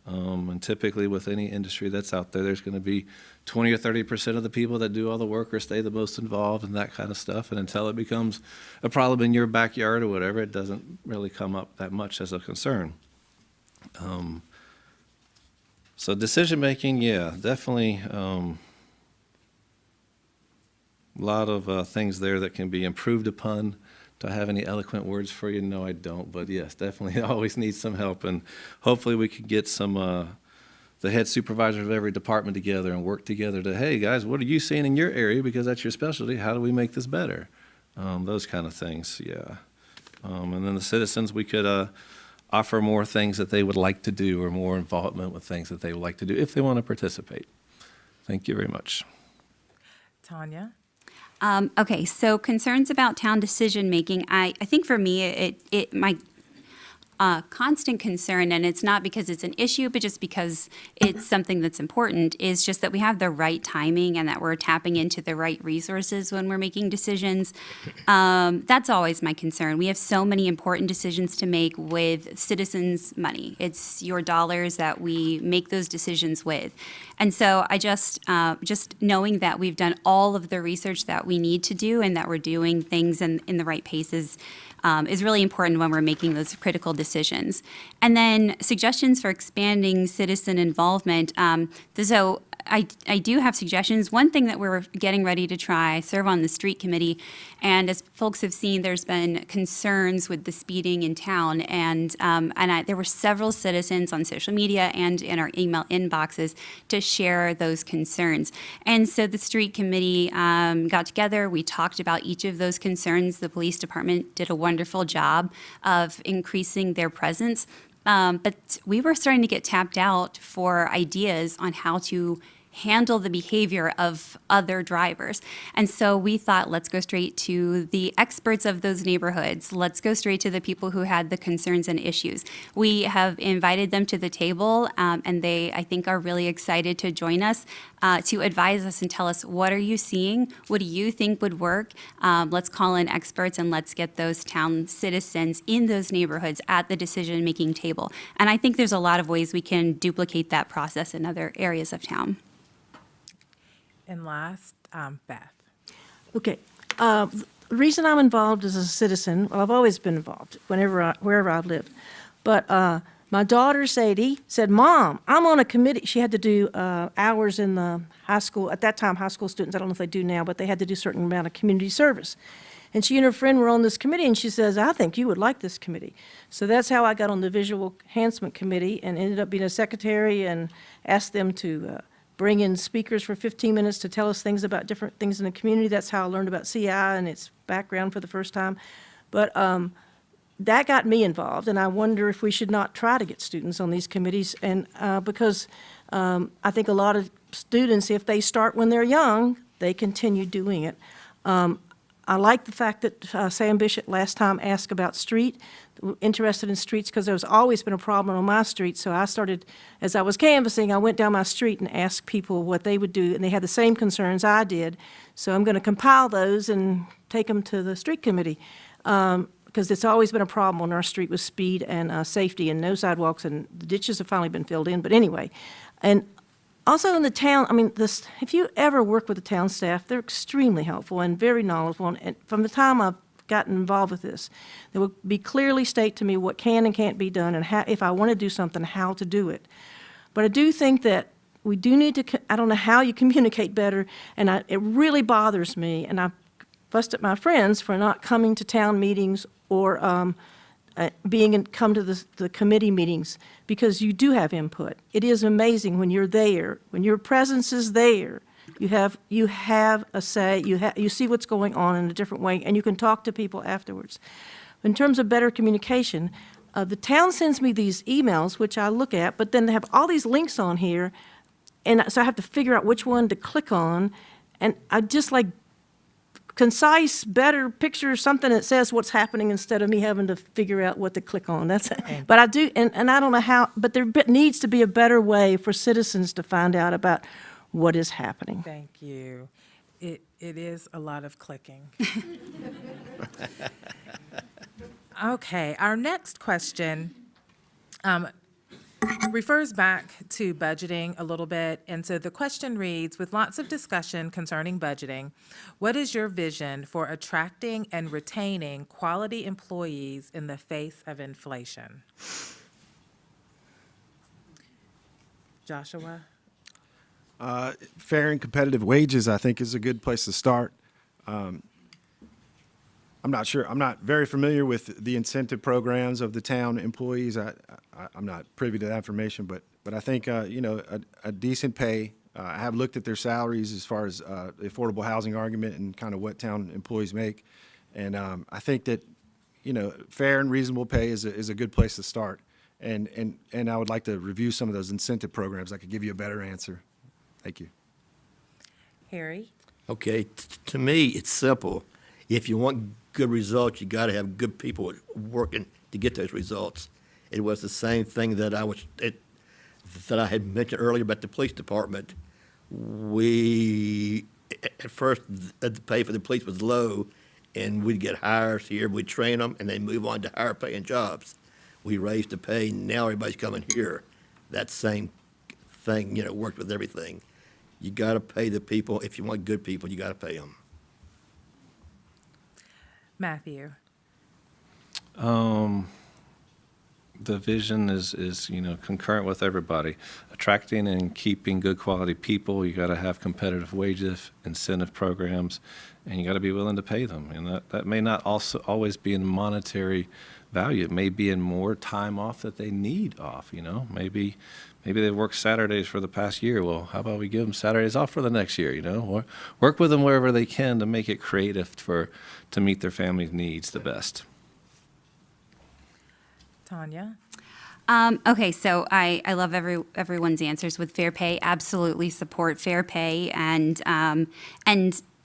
And typically with any industry that's out there, there's going to be 20 or 30% of the people that do all the work or stay the most involved and that kind of stuff. And until it becomes a problem in your backyard or whatever, it doesn't really come up that much as a concern. So decision-making, yeah, definitely a lot of things there that can be improved upon. Do I have any eloquent words for you? No, I don't. But yes, definitely always need some help. And hopefully we could get some, the head supervisor of every department together and work together to, hey, guys, what are you seeing in your area? Because that's your specialty. How do we make this better? Those kind of things, yeah. And then the citizens, we could offer more things that they would like to do or more involvement with things that they would like to do if they want to participate. Thank you very much. Tanya? Okay, so concerns about town decision-making, I think for me, my constant concern, and it's not because it's an issue, but just because it's something that's important, is just that we have the right timing and that we're tapping into the right resources when we're making decisions. That's always my concern. We have so many important decisions to make with citizens' money. It's your dollars that we make those decisions with. And so I just knowing that we've done all of the research that we need to do and that we're doing things in the right paces is really important when we're making those critical decisions. And then suggestions for expanding citizen involvement. So I do have suggestions. One thing that we're getting ready to try, I serve on the street committee, and as folks have seen, there's been concerns with the speeding in town, and there were several citizens on social media and in our email inboxes to share those concerns. And so the street committee got together, we talked about each of those concerns. The police department did a wonderful job of increasing their presence, but we were starting to get tapped out for ideas on how to handle the behavior of other drivers. And so we thought, let's go straight to the experts of those neighborhoods. Let's go straight to the people who had the concerns and issues. We have invited them to the table, and they, I think, are really excited to join us to advise us and tell us, what are you seeing? What do you think would work? Let's call in experts and let's get those town citizens in those neighborhoods at the decision-making table. And I think there's a lot of ways we can duplicate that process in other areas of town. And last, Beth. Okay. The reason I'm involved as a citizen, well, I've always been involved wherever I've lived. But my daughter, Sadie, said, Mom, I'm on a committee. She had to do hours in the high school. At that time, high school students, I don't know if they do now, but they had to do a certain amount of community service. And she and her friend were on this committee, and she says, I think you would like this committee. So that's how I got on the Visual Enhancement Committee and ended up being a secretary and asked them to bring in speakers for 15 minutes to tell us things about different things in the community. That's how I learned about CI and its background for the first time. But that got me involved, and I wonder if we should not try to get students on these committees, and because I think a lot of students, if they start when they're young, they continue doing it. I like the fact that Sam Bishop last time asked about interested in streets, because there's always been a problem on my street. So I started, as I was canvassing, I went down my street and asked people what they would do, and they had the same concerns I did. So I'm going to compile those and take them to the street committee, because it's always been a problem on our street with speed and safety and no sidewalks, and the ditches have finally been filled in. But anyway, and also in the town, I mean, if you ever work with the town staff, they're extremely helpful and very knowledgeable. And from the time I've gotten involved with this, they will be clearly state to me what can and can't be done, and how, if I want to do something, how to do it. But I do think that we do need to, I don't know how you communicate better, and it really bothers me, and I fussed at my friends for not coming to town meetings or come to the committee meetings, because you do have input. It is amazing when you're there, when your presence is there. You have a say. You see what's going on in a different way, and you can talk to people afterwards. In terms of better communication, the town sends me these emails, which I look at, but then they have all these links on here, and so I have to figure out which one to click on, and I just like concise, better picture, something that says what's happening instead of me having to figure out what to click on. That's, but I do, and I don't know how, but there needs to be a better way for citizens to find out about what is happening. Thank you. It is a lot of clicking. Okay, our next question refers back to budgeting a little bit. And so the question reads, with lots of discussion concerning budgeting, what is your vision for attracting and retaining quality employees in the face of inflation? Joshua? Fair and competitive wages, I think, is a good place to start. I'm not sure, I'm not very familiar with the incentive programs of the town employees. I'm not privy to that information, but I think, you know, a decent pay. I have looked at their salaries as far as the affordable housing argument and kind of what town employees make. And I think that, you know, fair and reasonable pay is a good place to start. And I would like to review some of those incentive programs. I could give you a better answer. Thank you. Harry? Okay, to me, it's simple. If you want good results, you got to have good people working to get those results. It was the same thing that I had mentioned earlier about the police department. At first, the pay for the police was low, and we'd get hires here, we'd train them, and they move on to higher paying jobs. We raised the pay, now everybody's coming here. That same thing, you know, worked with everything. You got to pay the people. If you want good people, you got to pay them. Matthew? The vision is, you know, concurrent with everybody. Attracting and keeping good quality people, you got to have competitive wages, incentive programs, and you got to be willing to pay them. And that may not also always be in monetary value. It may be in more time off that they need off, you know. Maybe they work Saturdays for the past year. Well, how about we give them Saturdays off for the next year, you know? Or work with them wherever they can to make it creative to meet their family's needs the best. Tanya? Okay, so I love everyone's answers with fair pay. Absolutely support fair pay and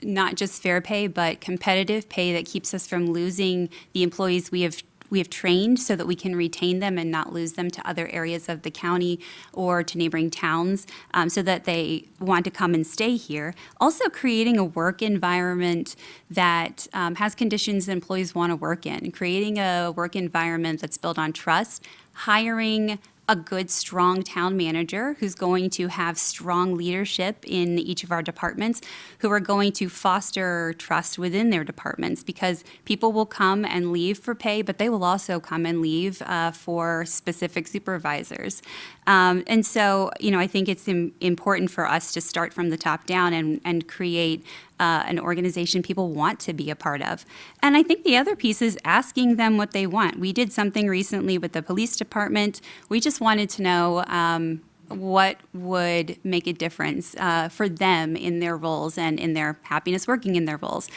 not just fair pay, but competitive pay that keeps us from losing the employees we have trained so that we can retain them and not lose them to other areas of the county or to neighboring towns so that they want to come and stay here. Also creating a work environment that has conditions that employees want to work in, creating a work environment that's built on trust, hiring a good, strong town manager who's going to have strong leadership in each of our departments, who are going to foster trust within their departments, because people will come and leave for pay, but they will also come and leave for specific supervisors. And so, you know, I think it's important for us to start from the top down and create an organization people want to be a part of. And I think the other piece is asking them what they want. We did something recently with the police department. We just wanted to know what would make a difference for them in their roles and in their happiness working in their roles.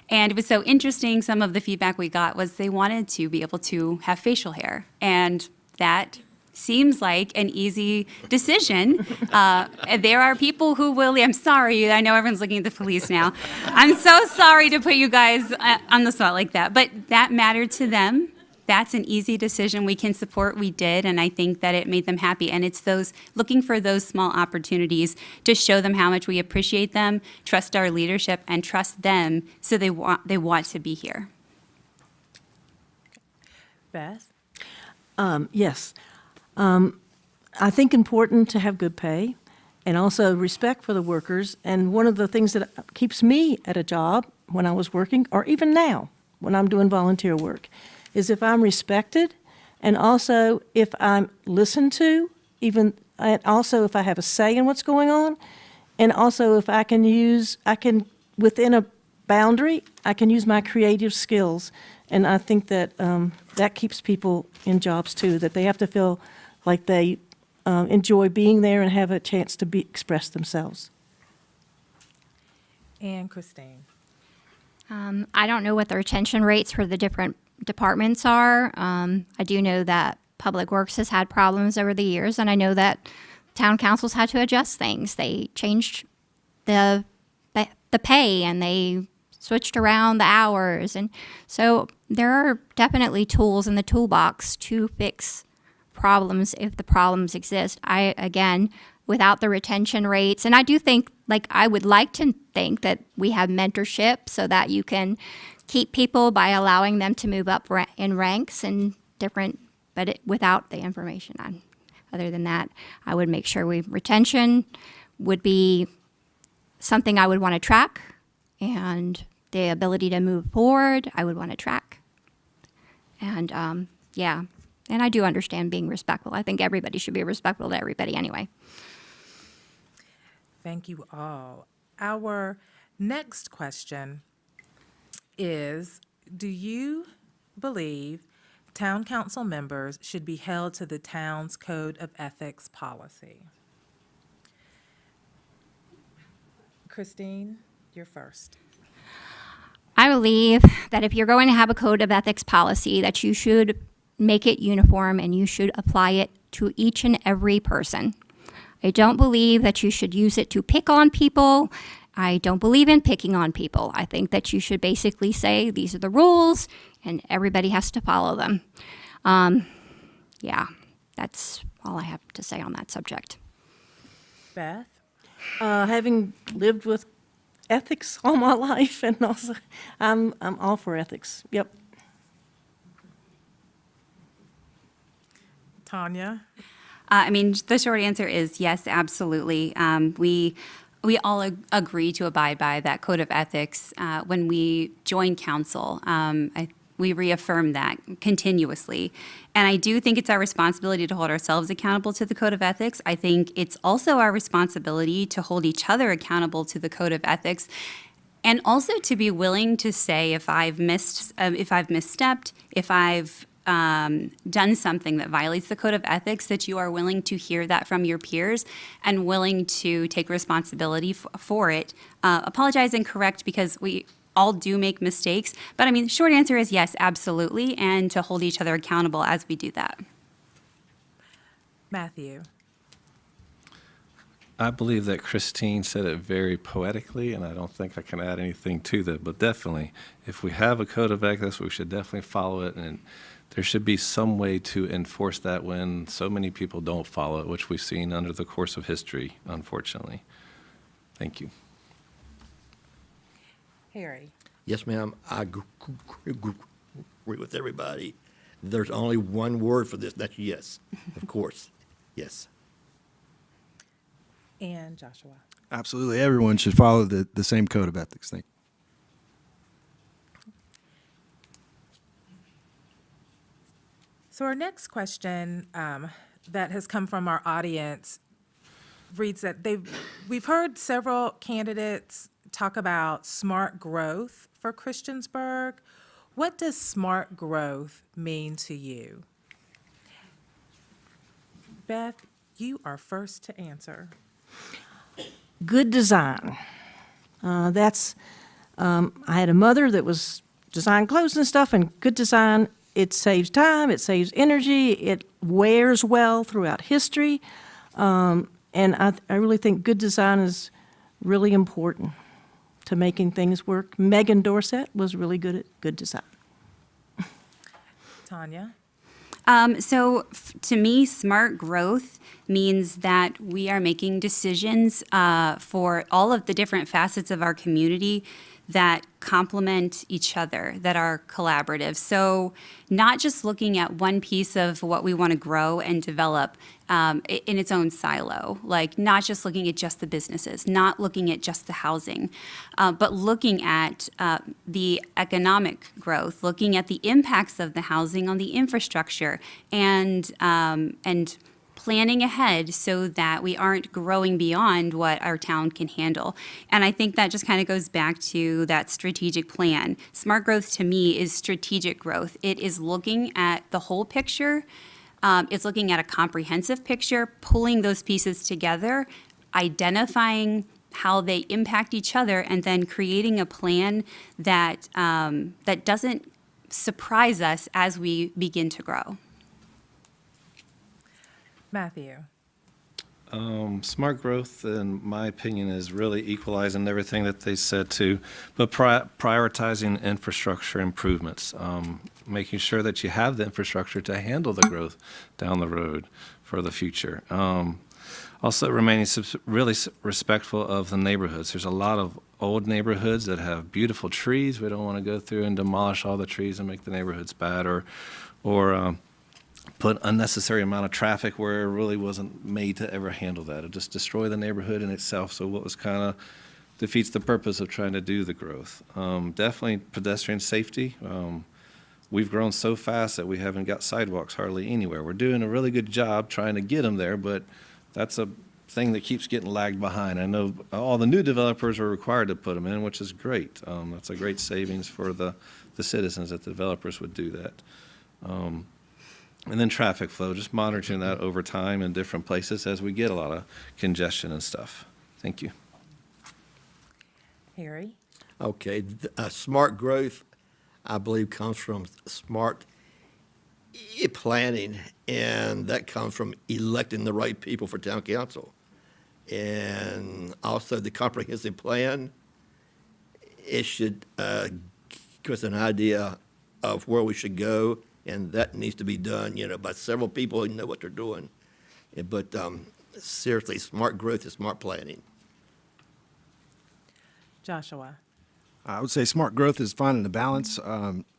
And it was so interesting. Some of the feedback we got was they wanted to be able to have facial hair. And that seems like an easy decision. There are people who will, I'm sorry, I know everyone's looking at the police now. I'm so sorry to put you guys on the spot like that, but that mattered to them. That's an easy decision we can support. We did, and I think that it made them happy. And it's those looking for those small opportunities to show them how much we appreciate them, trust our leadership, and trust them so they want to be here. Beth? Yes. I think important to have good pay and also respect for the workers. And one of the things that keeps me at a job when I was working, or even now when I'm doing volunteer work, is if I'm respected and also if I'm listened to, and also if I have a say in what's going on, and also if within a boundary, I can use my creative skills. And I think that that keeps people in jobs too, that they have to feel like they enjoy being there and have a chance to express themselves. And Christine? I don't know what the retention rates for the different departments are. I do know that Public Works has had problems over the years, and I know that town councils had to adjust things. They changed the pay, and they switched around the hours. And so there are definitely tools in the toolbox to fix problems if the problems exist. Again, without the retention rates, and I do think, like, I would like to think that we have mentorship so that you can keep people by allowing them to move up in ranks and different, but without the information on. Other than that, I would make sure retention would be something I would want to track, and the ability to move forward, I would want to track. And yeah, and I do understand being respectful. I think everybody should be respectful to everybody anyway. Thank you all. Our next question is, do you believe town council members should be held to the town's code of ethics policy? Christine, you're first. I believe that if you're going to have a code of ethics policy, that you should make it uniform and you should apply it to each and every person. I don't believe that you should use it to pick on people. I don't believe in picking on people. I think that you should basically say, these are the rules, and everybody has to follow them. Yeah, that's all I have to say on that subject. Beth? Having lived with ethics all my life, and also, I'm all for ethics. Yep. Tanya? I mean, the short answer is yes, absolutely. We all agree to abide by that code of ethics when we join council. We reaffirm that continuously. And I do think it's our responsibility to hold ourselves accountable to the code of ethics. I think it's also our responsibility to hold each other accountable to the code of ethics, and also to be willing to say if I've misstepped, if I've done something that violates the code of ethics, that you are willing to hear that from your peers and willing to take responsibility for it. Apologize and correct, because we all do make mistakes. But I mean, the short answer is yes, absolutely, and to hold each other accountable as we do that. Matthew? I believe that Christine said it very poetically, and I don't think I can add anything to that. But definitely, if we have a code of ethics, we should definitely follow it, and there should be some way to enforce that when so many people don't follow it, which we've seen under the course of history, unfortunately. Thank you. Harry? Yes, ma'am, I agree with everybody. There's only one word for this, that's yes, of course, yes. And Joshua? Absolutely, everyone should follow the same code of ethics. Thank you. So our next question that has come from our audience reads that we've heard several candidates talk about smart growth for Christiansburg. What does smart growth mean to you? Beth, you are first to answer. Good design. I had a mother that was designing clothes and stuff, and good design, it saves time, it saves energy, it wears well throughout history. And I really think good design is really important to making things work. Megan Dorsett was really good at good design. Tanya? To me, smart growth means that we are making decisions for all of the different facets of our community that complement each other, that are collaborative. So not just looking at one piece of what we want to grow and develop in its own silo, like not just looking at just the businesses, not looking at just the housing, but looking at the economic growth, looking at the impacts of the housing on the infrastructure, and planning ahead so that we aren't growing beyond what our town can handle. And I think that just kind of goes back to that strategic plan. Smart growth to me is strategic growth. It is looking at the whole picture. It's looking at a comprehensive picture, pulling those pieces together, identifying how they impact each other, and then creating a plan that that doesn't surprise us as we begin to grow. Matthew? Smart growth, in my opinion, is really equalizing everything that they said to, but prioritizing infrastructure improvements, making sure that you have the infrastructure to handle the growth down the road for the future. Also remaining really respectful of the neighborhoods. There's a lot of old neighborhoods that have beautiful trees. We don't want to go through and demolish all the trees and make the neighborhoods bad, or put unnecessary amount of traffic where it really wasn't made to ever handle that. It just destroy the neighborhood in itself. So what was kind of defeats the purpose of trying to do the growth. Definitely pedestrian safety. We've grown so fast that we haven't got sidewalks hardly anywhere. We're doing a really good job trying to get them there, but that's a thing that keeps getting lagged behind. I know all the new developers are required to put them in, which is great. That's a great savings for the citizens that the developers would do that. And then traffic flow, just monitoring that over time in different places as we get a lot of congestion and stuff. Thank you. Harry? Okay, smart growth, I believe, comes from smart planning, and that comes from electing the right people for town council. And also the comprehensive plan, it should give us an idea of where we should go, and that needs to be done, by several people who know what they're doing. But seriously, smart growth is smart planning. Joshua? I would say smart growth is finding a balance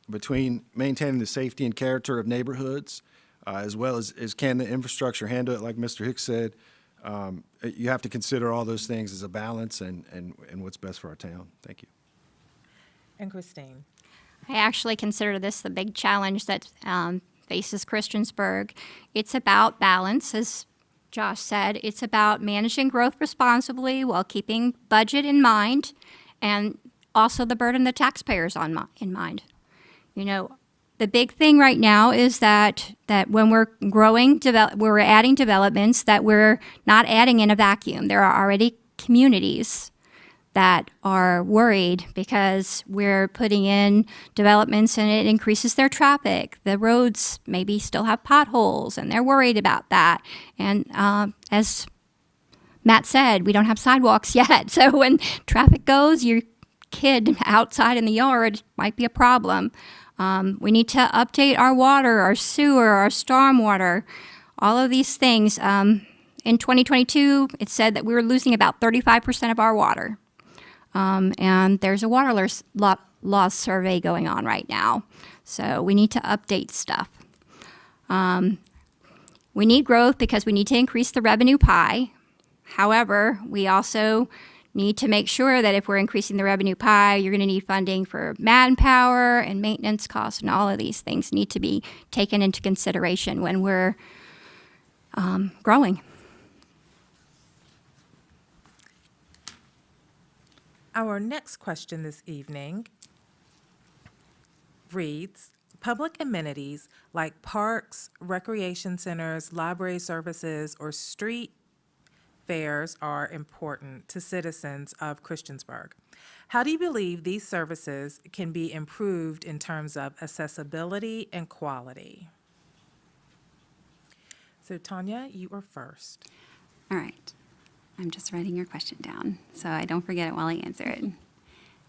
between maintaining the safety and character of neighborhoods, as well as can the infrastructure handle it, like Mr. Hicks said. You have to consider all those things as a balance and what's best for our town. Thank you. And Christine? I actually consider this the big challenge that faces Christiansburg. It's about balance, as Josh said. It's about managing growth responsibly while keeping budget in mind, and also the burden the taxpayers in mind. The big thing right now is that when we're growing, we're adding developments, that we're not adding in a vacuum. There are already communities that are worried because we're putting in developments and it increases their traffic. The roads maybe still have potholes, and they're worried about that. And as Matt said, we don't have sidewalks yet. So when traffic goes, your kid outside in the yard might be a problem. We need to update our water, our sewer, our stormwater, all of these things. In 2022, it said that we were losing about 35% of our water. And there's a water loss survey going on right now. So we need to update stuff. We need growth because we need to increase the revenue pie. However, we also need to make sure that if we're increasing the revenue pie, you're going to need funding for manpower and maintenance costs, and all of these things need to be taken into consideration when we're growing. Our next question this evening reads, public amenities like parks, recreation centers, library services, or street fairs are important to citizens of Christiansburg. How do you believe these services can be improved in terms of accessibility and quality? So Tanya, you are first. All right. I'm just writing your question down so I don't forget it while I answer it.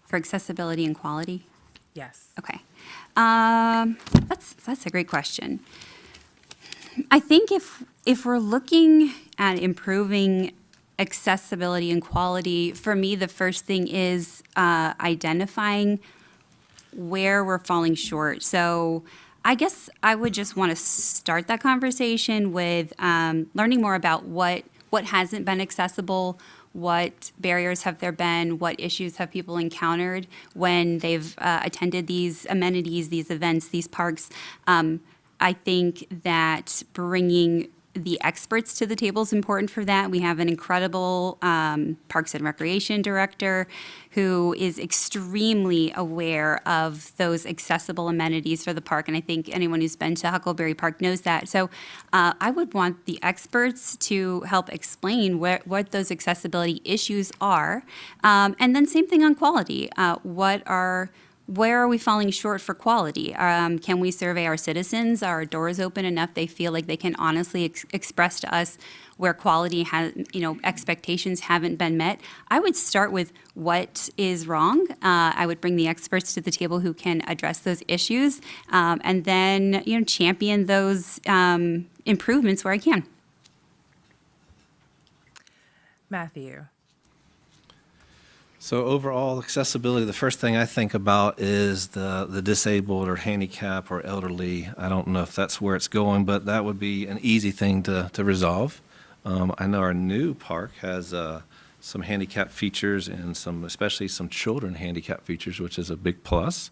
For accessibility and quality? Yes. Okay. That's a great question. I think if we're looking at improving accessibility and quality, for me, the first thing is identifying where we're falling short. So I guess I would just want to start that conversation with learning more about what hasn't been accessible, what barriers have there been, what issues have people encountered when they've attended these amenities, these events, these parks. I think that bringing the experts to the table is important for that. We have an incredible Parks and Recreation director who is extremely aware of those accessible amenities for the park, and I think anyone who's been to Huckleberry Park knows that. So I would want the experts to help explain what those accessibility issues are, and then same thing on quality. What are where are we falling short for quality? Can we survey our citizens? Are our doors open enough they feel like they can honestly express to us where quality has, expectations haven't been met? I would start with what is wrong. I would bring the experts to the table who can address those issues, and then, champion those improvements where I can. Matthew. So overall accessibility, the first thing I think about is the disabled or handicap or elderly. I don't know if that's where it's going, but that would be an easy thing to resolve. I know our new park has some handicap features and especially some children handicap features, which is a big plus.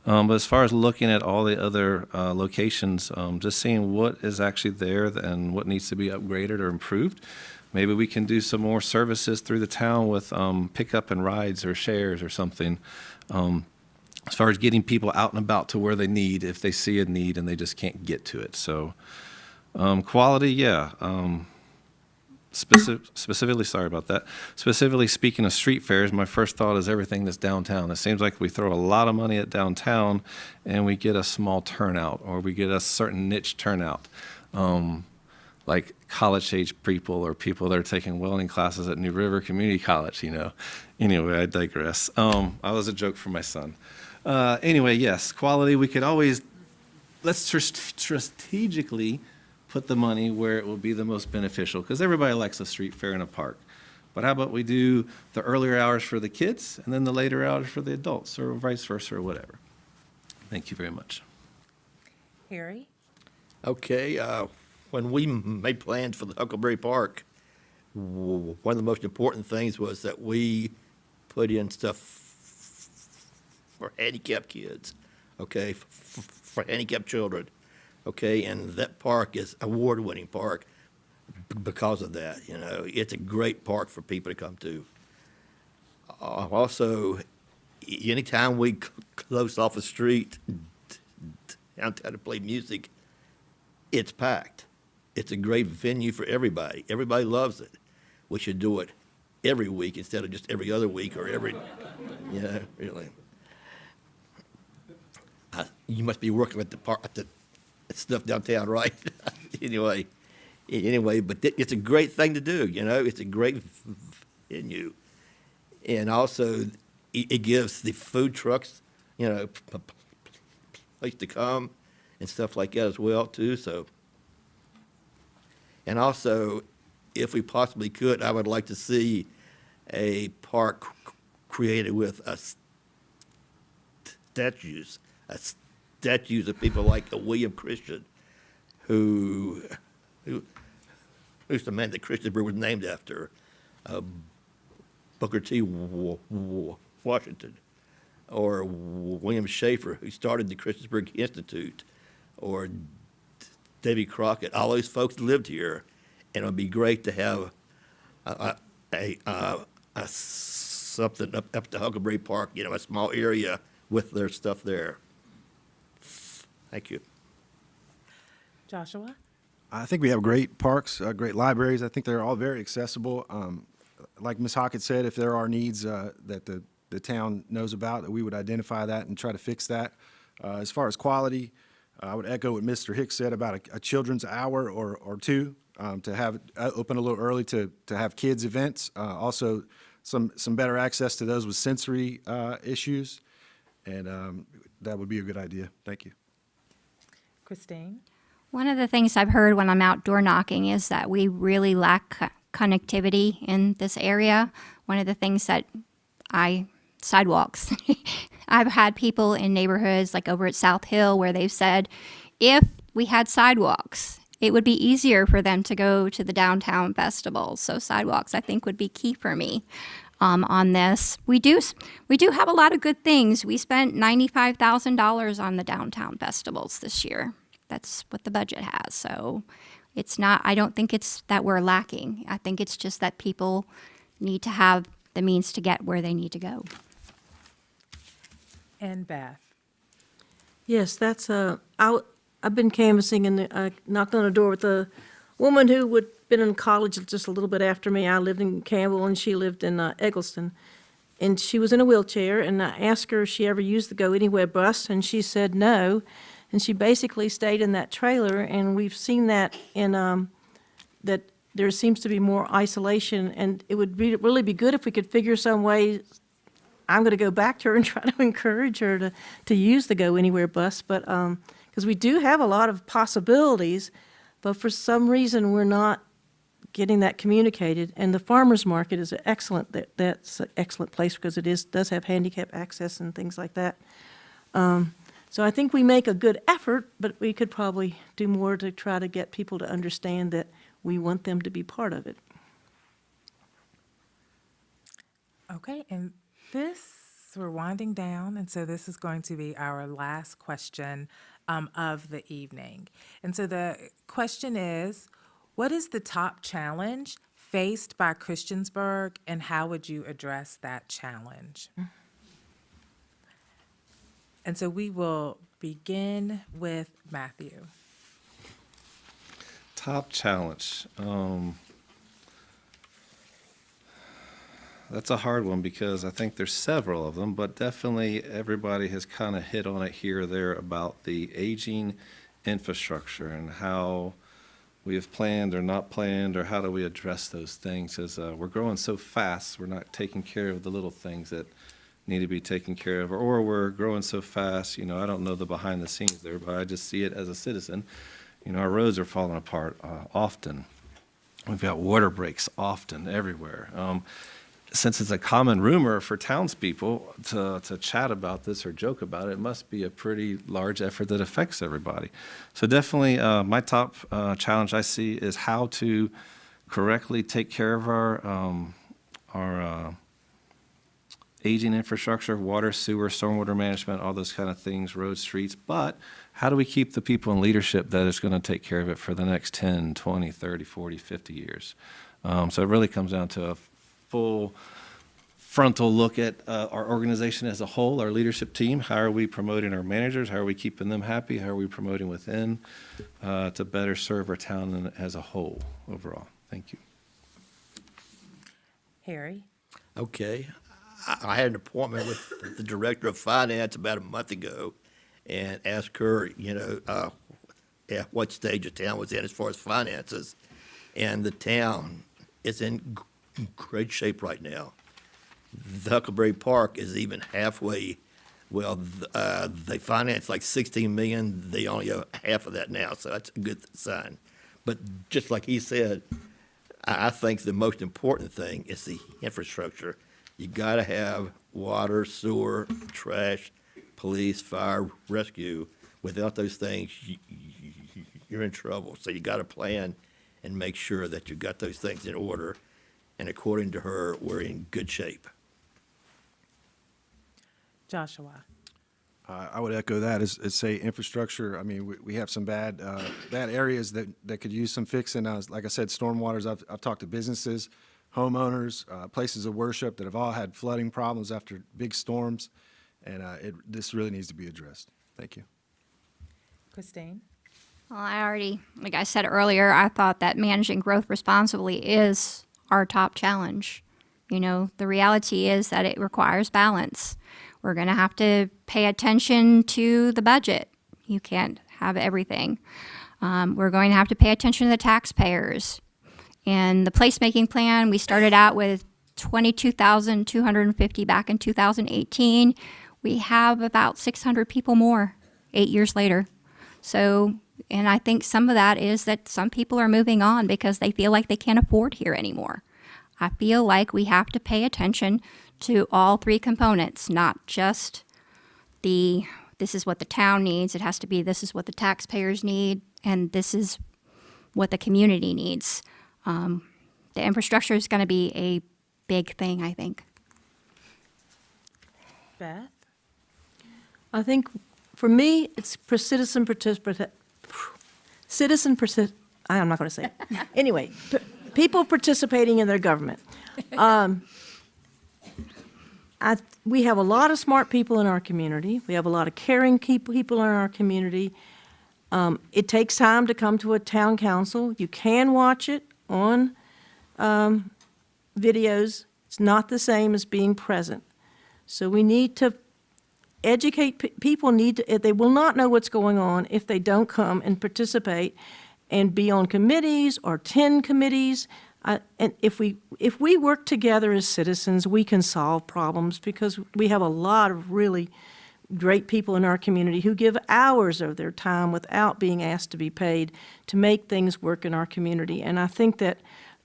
But as far as looking at all the other locations, just seeing what is actually there and what needs to be upgraded or improved. Maybe we can do some more services through the town with pickup and rides or shares or something. As far as getting people out and about to where they need, if they see a need and they just can't get to it. So quality, yeah. Specifically, sorry about that. Specifically speaking of street fairs, my first thought is everything that's downtown. It seems like we throw a lot of money at downtown and we get a small turnout, or we get a certain niche turnout. Like college-age people or people that are taking welding classes at New River Community College, Anyway, I digress. That was a joke for my son. Anyway, yes, quality, we could always, let's strategically put the money where it will be the most beneficial, because everybody likes a street fair in a park. But how about we do the earlier hours for the kids and then the later hours for the adults, or vice versa, or whatever. Thank you very much. Harry. Okay, when we made plans for the Huckleberry Park, one of the most important things was that we put in stuff for handicapped kids, okay, for handicapped children, okay, and that park is award-winning park because of that. It's a great park for people to come to. Also, anytime we close off a street downtown to play music, it's packed. It's a great venue for everybody. Everybody loves it. We should do it every week instead of just every other week or every, really. You must be working at the park, at stuff downtown, right? anyway, but it's a great thing to do, It's a great venue. And also, it gives the food trucks, place to come and stuff like that as well, too, so. And also, if we possibly could, I would like to see a park created with statues of people like William Christian, who's the man that Christiansburg was named after, Booker T. Washington, or William Schaefer, who started the Christiansburg Institute, or Davy Crockett. All those folks lived here, and it would be great to have something up at the Huckleberry Park, a small area with their stuff there. Thank you. Joshua. I think we have great parks, great libraries. I think they're all very accessible. Like Ms. Hockett said, if there are needs that the town knows about, that we would identify that and try to fix that. As far as quality, I would echo what Mr. Hicks said about a children's hour or two, to have open a little early to have kids events. Also, some better access to those with sensory issues, and that would be a good idea. Thank you. Christine. One of the things I've heard when I'm outdoor knocking is that we really lack connectivity in this area. One of the things that sidewalks. I've had people in neighborhoods like over at South Hill where they've said, if we had sidewalks, it would be easier for them to go to the downtown festival. So sidewalks, I think, would be key for me on this. We do have a lot of good things. We spent $95,000 on the downtown festivals this year. That's what the budget has. So it's not, I don't think it's that we're lacking. I think it's just that people need to have the means to get where they need to go. And Beth. Yes, that's I've been canvassing, and I knocked on a door with a woman who had been in college just a little bit after me. I lived in Campbell and she lived in Eggleston. and she was in a wheelchair, and I asked her if she ever used the Go Anywhere bus, and she said no. And she basically stayed in that trailer, and we've seen that in, that there seems to be more isolation, and it would really be good if we could figure some way. I'm going to go back to her and try to encourage her to use the Go Anywhere bus, but, because we do have a lot of possibilities, but for some reason, we're not getting that communicated. And the farmer's market is that's an excellent place because does have handicap access and things like that. So I think we make a good effort, but we could probably do more to try to get people to understand that we want them to be part of it. Okay, and we're winding down, and so this is going to be our last question of the evening. And so the question is, what is the top challenge faced by Christiansburg, and how would you address that challenge? And so we will begin with Matthew. Top challenge. That's a hard one because I think there's several of them, but definitely everybody has kind of hit on it here or there about the aging infrastructure and how we have planned or not planned, or how do we address those things as we're growing so fast, we're not taking care of the little things that need to be taken care of, or we're growing so fast, I don't know the behind the scenes there, but I just see it as a citizen. Our roads are falling apart often. We've got water breaks often everywhere. Since it's a common rumor for townspeople to chat about this or joke about it, it must be a pretty large effort that affects everybody. So definitely my top challenge I see is how to correctly take care of our aging infrastructure, water, sewer, stormwater management, all those kind of things, roads, streets. But how do we keep the people in leadership that is going to take care of it for the next 10, 20, 30, 40, 50 years? So it really comes down to a full frontal look at our organization as a whole, our leadership team. How are we promoting our managers? How are we keeping them happy? How are we promoting within to better serve our town as a whole overall? Thank you. Harry? Okay. I had an appointment with the director of finance about a month ago and asked her, at what stage the town was in as far as finances. And the town is in great shape right now. The Huckleberry Park is even halfway. Well, they financed like 16 million. They only owe half of that now, so that's a good sign. But just like he said, I think the most important thing is the infrastructure. You got to have water, sewer, trash, police, fire, rescue. Without those things, you're in trouble. So you got to plan and make sure that you got those things in order. And according to her, we're in good shape. Joshua? I would echo that. Is say infrastructure. I mean, we have some bad areas that could use some fixing. Like I said, stormwaters. I've talked to businesses, homeowners, places of worship that have all had flooding problems after big storms, and this really needs to be addressed. Thank you. Christine? Well, like I said earlier, I thought that managing growth responsibly is our top challenge. The reality is that it requires balance. We're going to have to pay attention to the budget. You can't have everything. We're going to have to pay attention to the taxpayers. And the placemaking plan, we started out with 22,250 back in 2018. We have about 600 people more 8 years later. So, and I think some of that is that some people are moving on because they feel like they can't afford here anymore. I feel like we have to pay attention to all three components, not just this is what the town needs. It has to be this is what the taxpayers need, and this is what the community needs. The infrastructure is going to be a big thing, I think. Beth? I think for me, it's citizen participation. I'm not going to say it. Anyway, people participating in their government. We have a lot of smart people in our community. We have a lot of caring people in our community. It takes time to come to a town council. You can watch it on videos. It's not the same as being present. So we need to educate, people need to, they will not know what's going on if they don't come and participate and be on committees or attend committees. And if we work together as citizens, we can solve problems, because we have a lot of really great people in our community who give hours of their time without being asked to be paid to make things work in our community. And I think that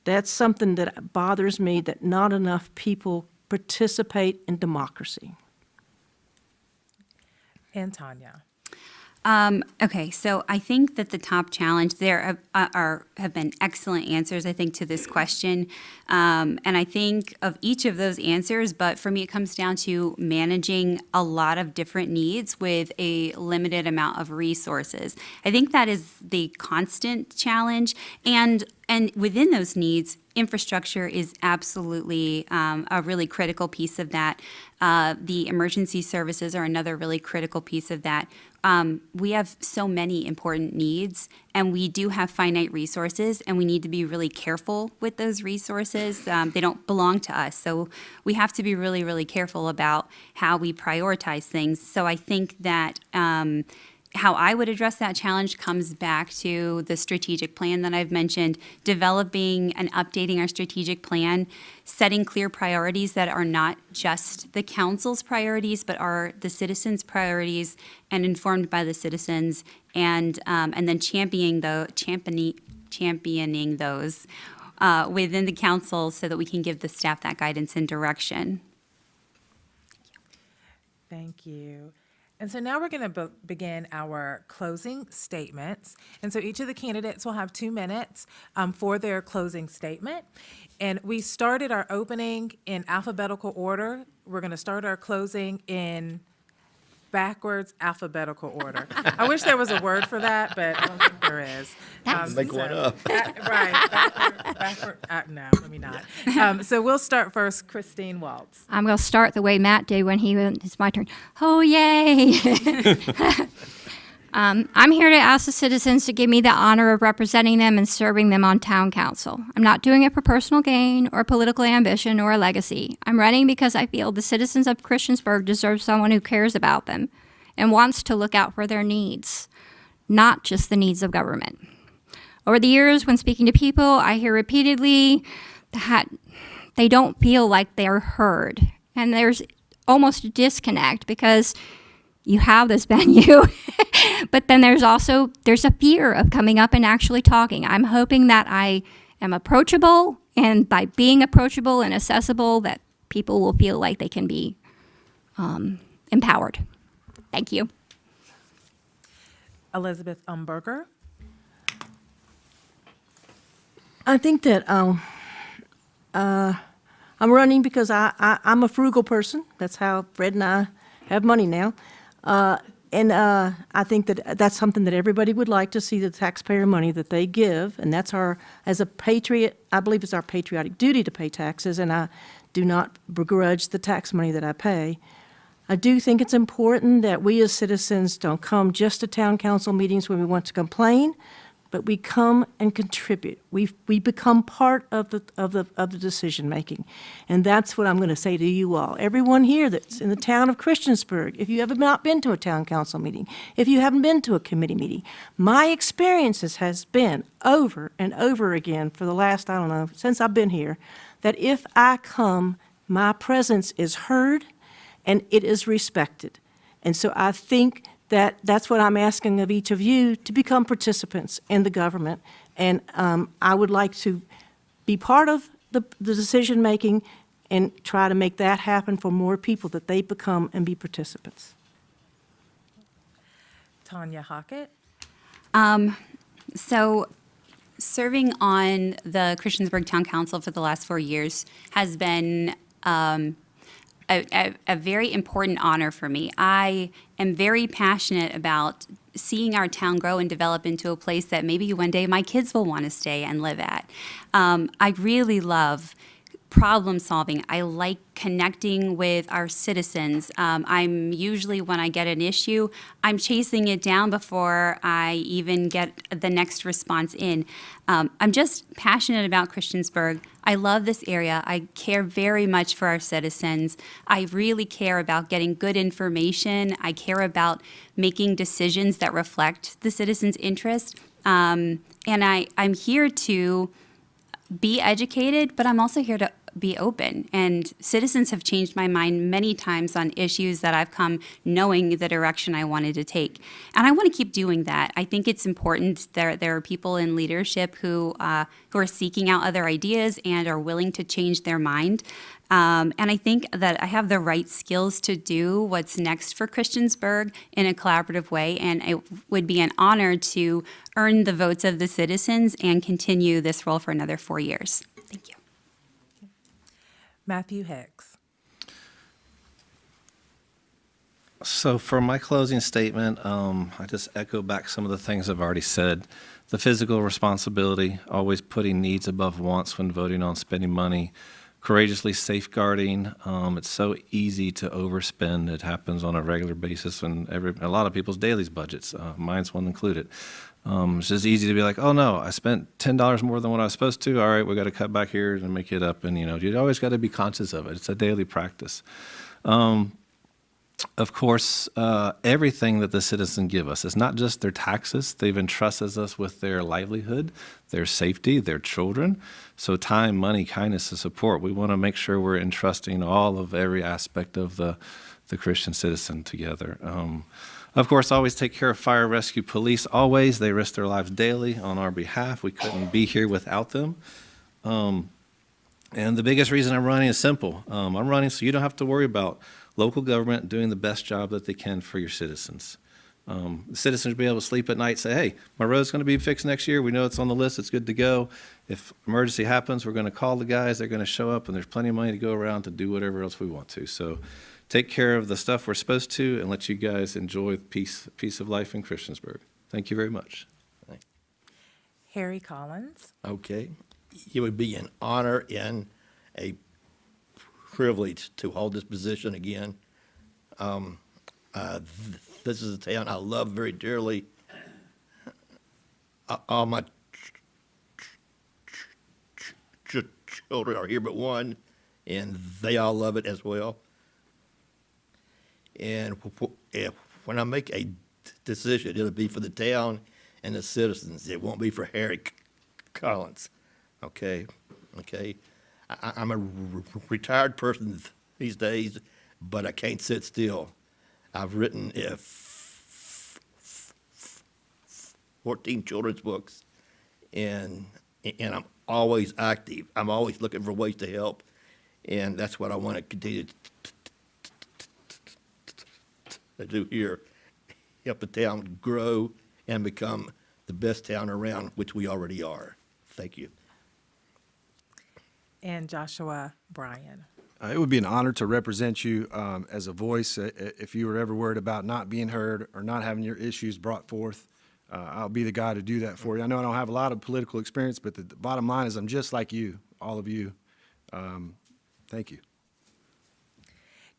that's something that bothers me, that not enough people participate in democracy. And Tanya. Okay, so I think that the top challenge there have been excellent answers, I think, to this question. And I think of each of those answers, but for me, it comes down to managing a lot of different needs with a limited amount of resources. I think that is the constant challenge. And within those needs, infrastructure is absolutely a really critical piece of that. The emergency services are another really critical piece of that. We have so many important needs, and we do have finite resources, and we need to be really careful with those resources. They don't belong to us, so we have to be really, really careful about how we prioritize things. So I think that how I would address that challenge comes back to the strategic plan that I've mentioned, developing and updating our strategic plan, setting clear priorities that are not just the council's priorities, but are the citizens' priorities and informed by the citizens, and then championing those within the council so that we can give the staff that guidance and direction. Thank you. And so now we're going to begin our closing statements. And so each of the candidates will have 2 minutes for their closing statement. And we started our opening in alphabetical order. We're going to start our closing in backwards alphabetical order. I wish there was a word for that, but I don't think there is. Make one up. Right. Backward, no, let me not. So we'll start first, Christine Waltz. I'm going to start the way Matt did when it's my turn. Oh, yay. I'm here to ask the citizens to give me the honor of representing them and serving them on town council. I'm not doing it for personal gain or political ambition or a legacy. I'm running because I feel the citizens of Christiansburg deserve someone who cares about them and wants to look out for their needs, not just the needs of government. Over the years, when speaking to people, I hear repeatedly that they don't feel like they're heard. And there's almost a disconnect because you have this venue, but then there's a fear of coming up and actually talking. I'm hoping that I am approachable, and by being approachable and accessible, that people will feel like they can be empowered. Thank you. Elizabeth Umberger. I think that I'm running because I'm a frugal person. That's how Fred and I have money now. And I think that that's something that everybody would like to see, the taxpayer money that they give. And that's as a patriot, I believe it's our patriotic duty to pay taxes, and I do not begrudge the tax money that I pay. I do think it's important that we as citizens don't come just to town council meetings when we want to complain, but we come and contribute. We become part of the decision making, and that's what I'm going to say to you all. Everyone here that's in the town of Christiansburg, if you have not been to a town council meeting, if you haven't been to a committee meeting, my experiences has been over and over again for the last, I don't know, since I've been here, that if I come, my presence is heard and it is respected. And so I think that's what I'm asking of each of you, to become participants in the government. And I would like to be part of the decision-making and try to make that happen for more people, that they become and be participants. Tanya Hockett. So serving on the Christiansburg Town Council for the last 4 years has been a very important honor for me. I am very passionate about seeing our town grow and develop into a place that maybe one day my kids will want to stay and live at. I really love problem solving. I like connecting with our citizens. I'm usually, when I get an issue, I'm chasing it down before I even get the next response in. I'm just passionate about Christiansburg. I love this area. I care very much for our citizens. I really care about getting good information. I care about making decisions that reflect the citizens' interest. And I'm here to be educated, but I'm also here to be open. And citizens have changed my mind many times on issues that I've come knowing the direction I wanted to take. And I want to keep doing that. I think it's important that there are people in leadership who are seeking out other ideas and are willing to change their mind. And I think that I have the right skills to do what's next for Christiansburg in a collaborative way, and it would be an honor to earn the votes of the citizens and continue this role for another 4 years. Thank you. Matthew Hicks. So for my closing statement, I just echo back some of the things I've already said. The physical responsibility, always putting needs above wants when voting on spending money, courageously safeguarding. It's so easy to overspend. It happens on a regular basis in a lot of people's daily budgets, mine's one included. It's just easy to be like, oh no, I spent $10 more than what I was supposed to. All right, we got to cut back here and make it up. And you always got to be conscious of it. It's a daily practice. Of course, everything that the citizens give us, it's not just their taxes. They've entrusted us with their livelihood, their safety, their children. So time, money, kindness, and support. We want to make sure we're entrusting all of every aspect of the Christian citizen together. Of course, always take care of fire, rescue, police. Always, they risk their lives daily on our behalf. We couldn't be here without them. And the biggest reason I'm running is simple. I'm running so you don't have to worry about local government doing the best job that they can for your citizens. The citizens will be able to sleep at night, say, hey, my road's going to be fixed next year. We know it's on the list. It's good to go. If emergency happens, we're going to call the guys. They're going to show up, and there's plenty of money to go around to do whatever else we want to. So take care of the stuff we're supposed to and let you guys enjoy the peace of life in Christiansburg. Thank you very much. Harry Collins. Okay. It would be an honor and a privilege to hold this position again. This is a town I love very dearly. All my children are here but one, and they all love it as well. And when I make a decision, it'll be for the town and the citizens. It won't be for Harry Collins. Okay? I'm a retired person these days, but I can't sit still. I've written 14 children's books, and I'm always active. I'm always looking for ways to help, and that's what I want to continue to do here. Help the town grow and become the best town around, which we already are. Thank you. And Joshua Bryan. It would be an honor to represent you as a voice. If you were ever worried about not being heard or not having your issues brought forth, I'll be the guy to do that for you. I know I don't have a lot of political experience, but the bottom line is I'm just like you, all of you. Thank you.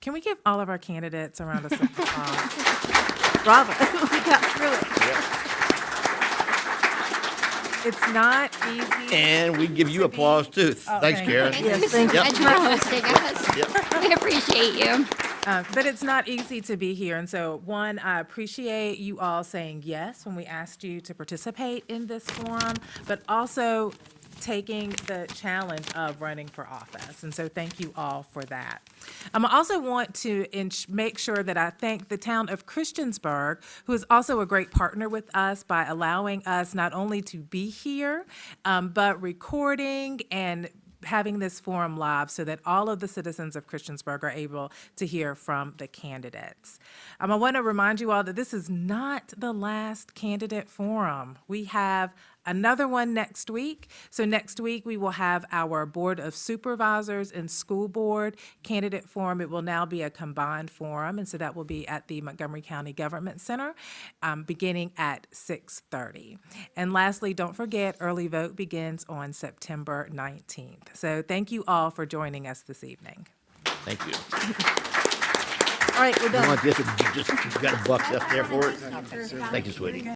Can we give all of our candidates a round of applause? Bravo. We got through it. It's not easy. And we give you applause too. Thanks, thank you. Karen. Yes, thank you. Thanks for hosting us. We appreciate you. But it's not easy to be here. And so, one, I appreciate you all saying yes when we asked you to participate in this forum, but also taking the challenge of running for office. And so thank you all for that. I also want to make sure that I thank the town of Christiansburg, who is also a great partner with us by allowing us not only to be here, but recording and having this forum live so that all of the citizens of Christiansburg are able to hear from the candidates. I want to remind you all that this is not the last candidate forum. We have another one next week. So next week, we will have our Board of Supervisors and School Board candidate forum. It will now be a combined forum, and so that will be at the Montgomery County Government Center, beginning at 6:30. And lastly, don't forget, early vote begins on September 19th. So thank you all for joining us this evening. Thank you. All right, we're You done. want this, or you just got a buck up there for it? Thank you, sweetie.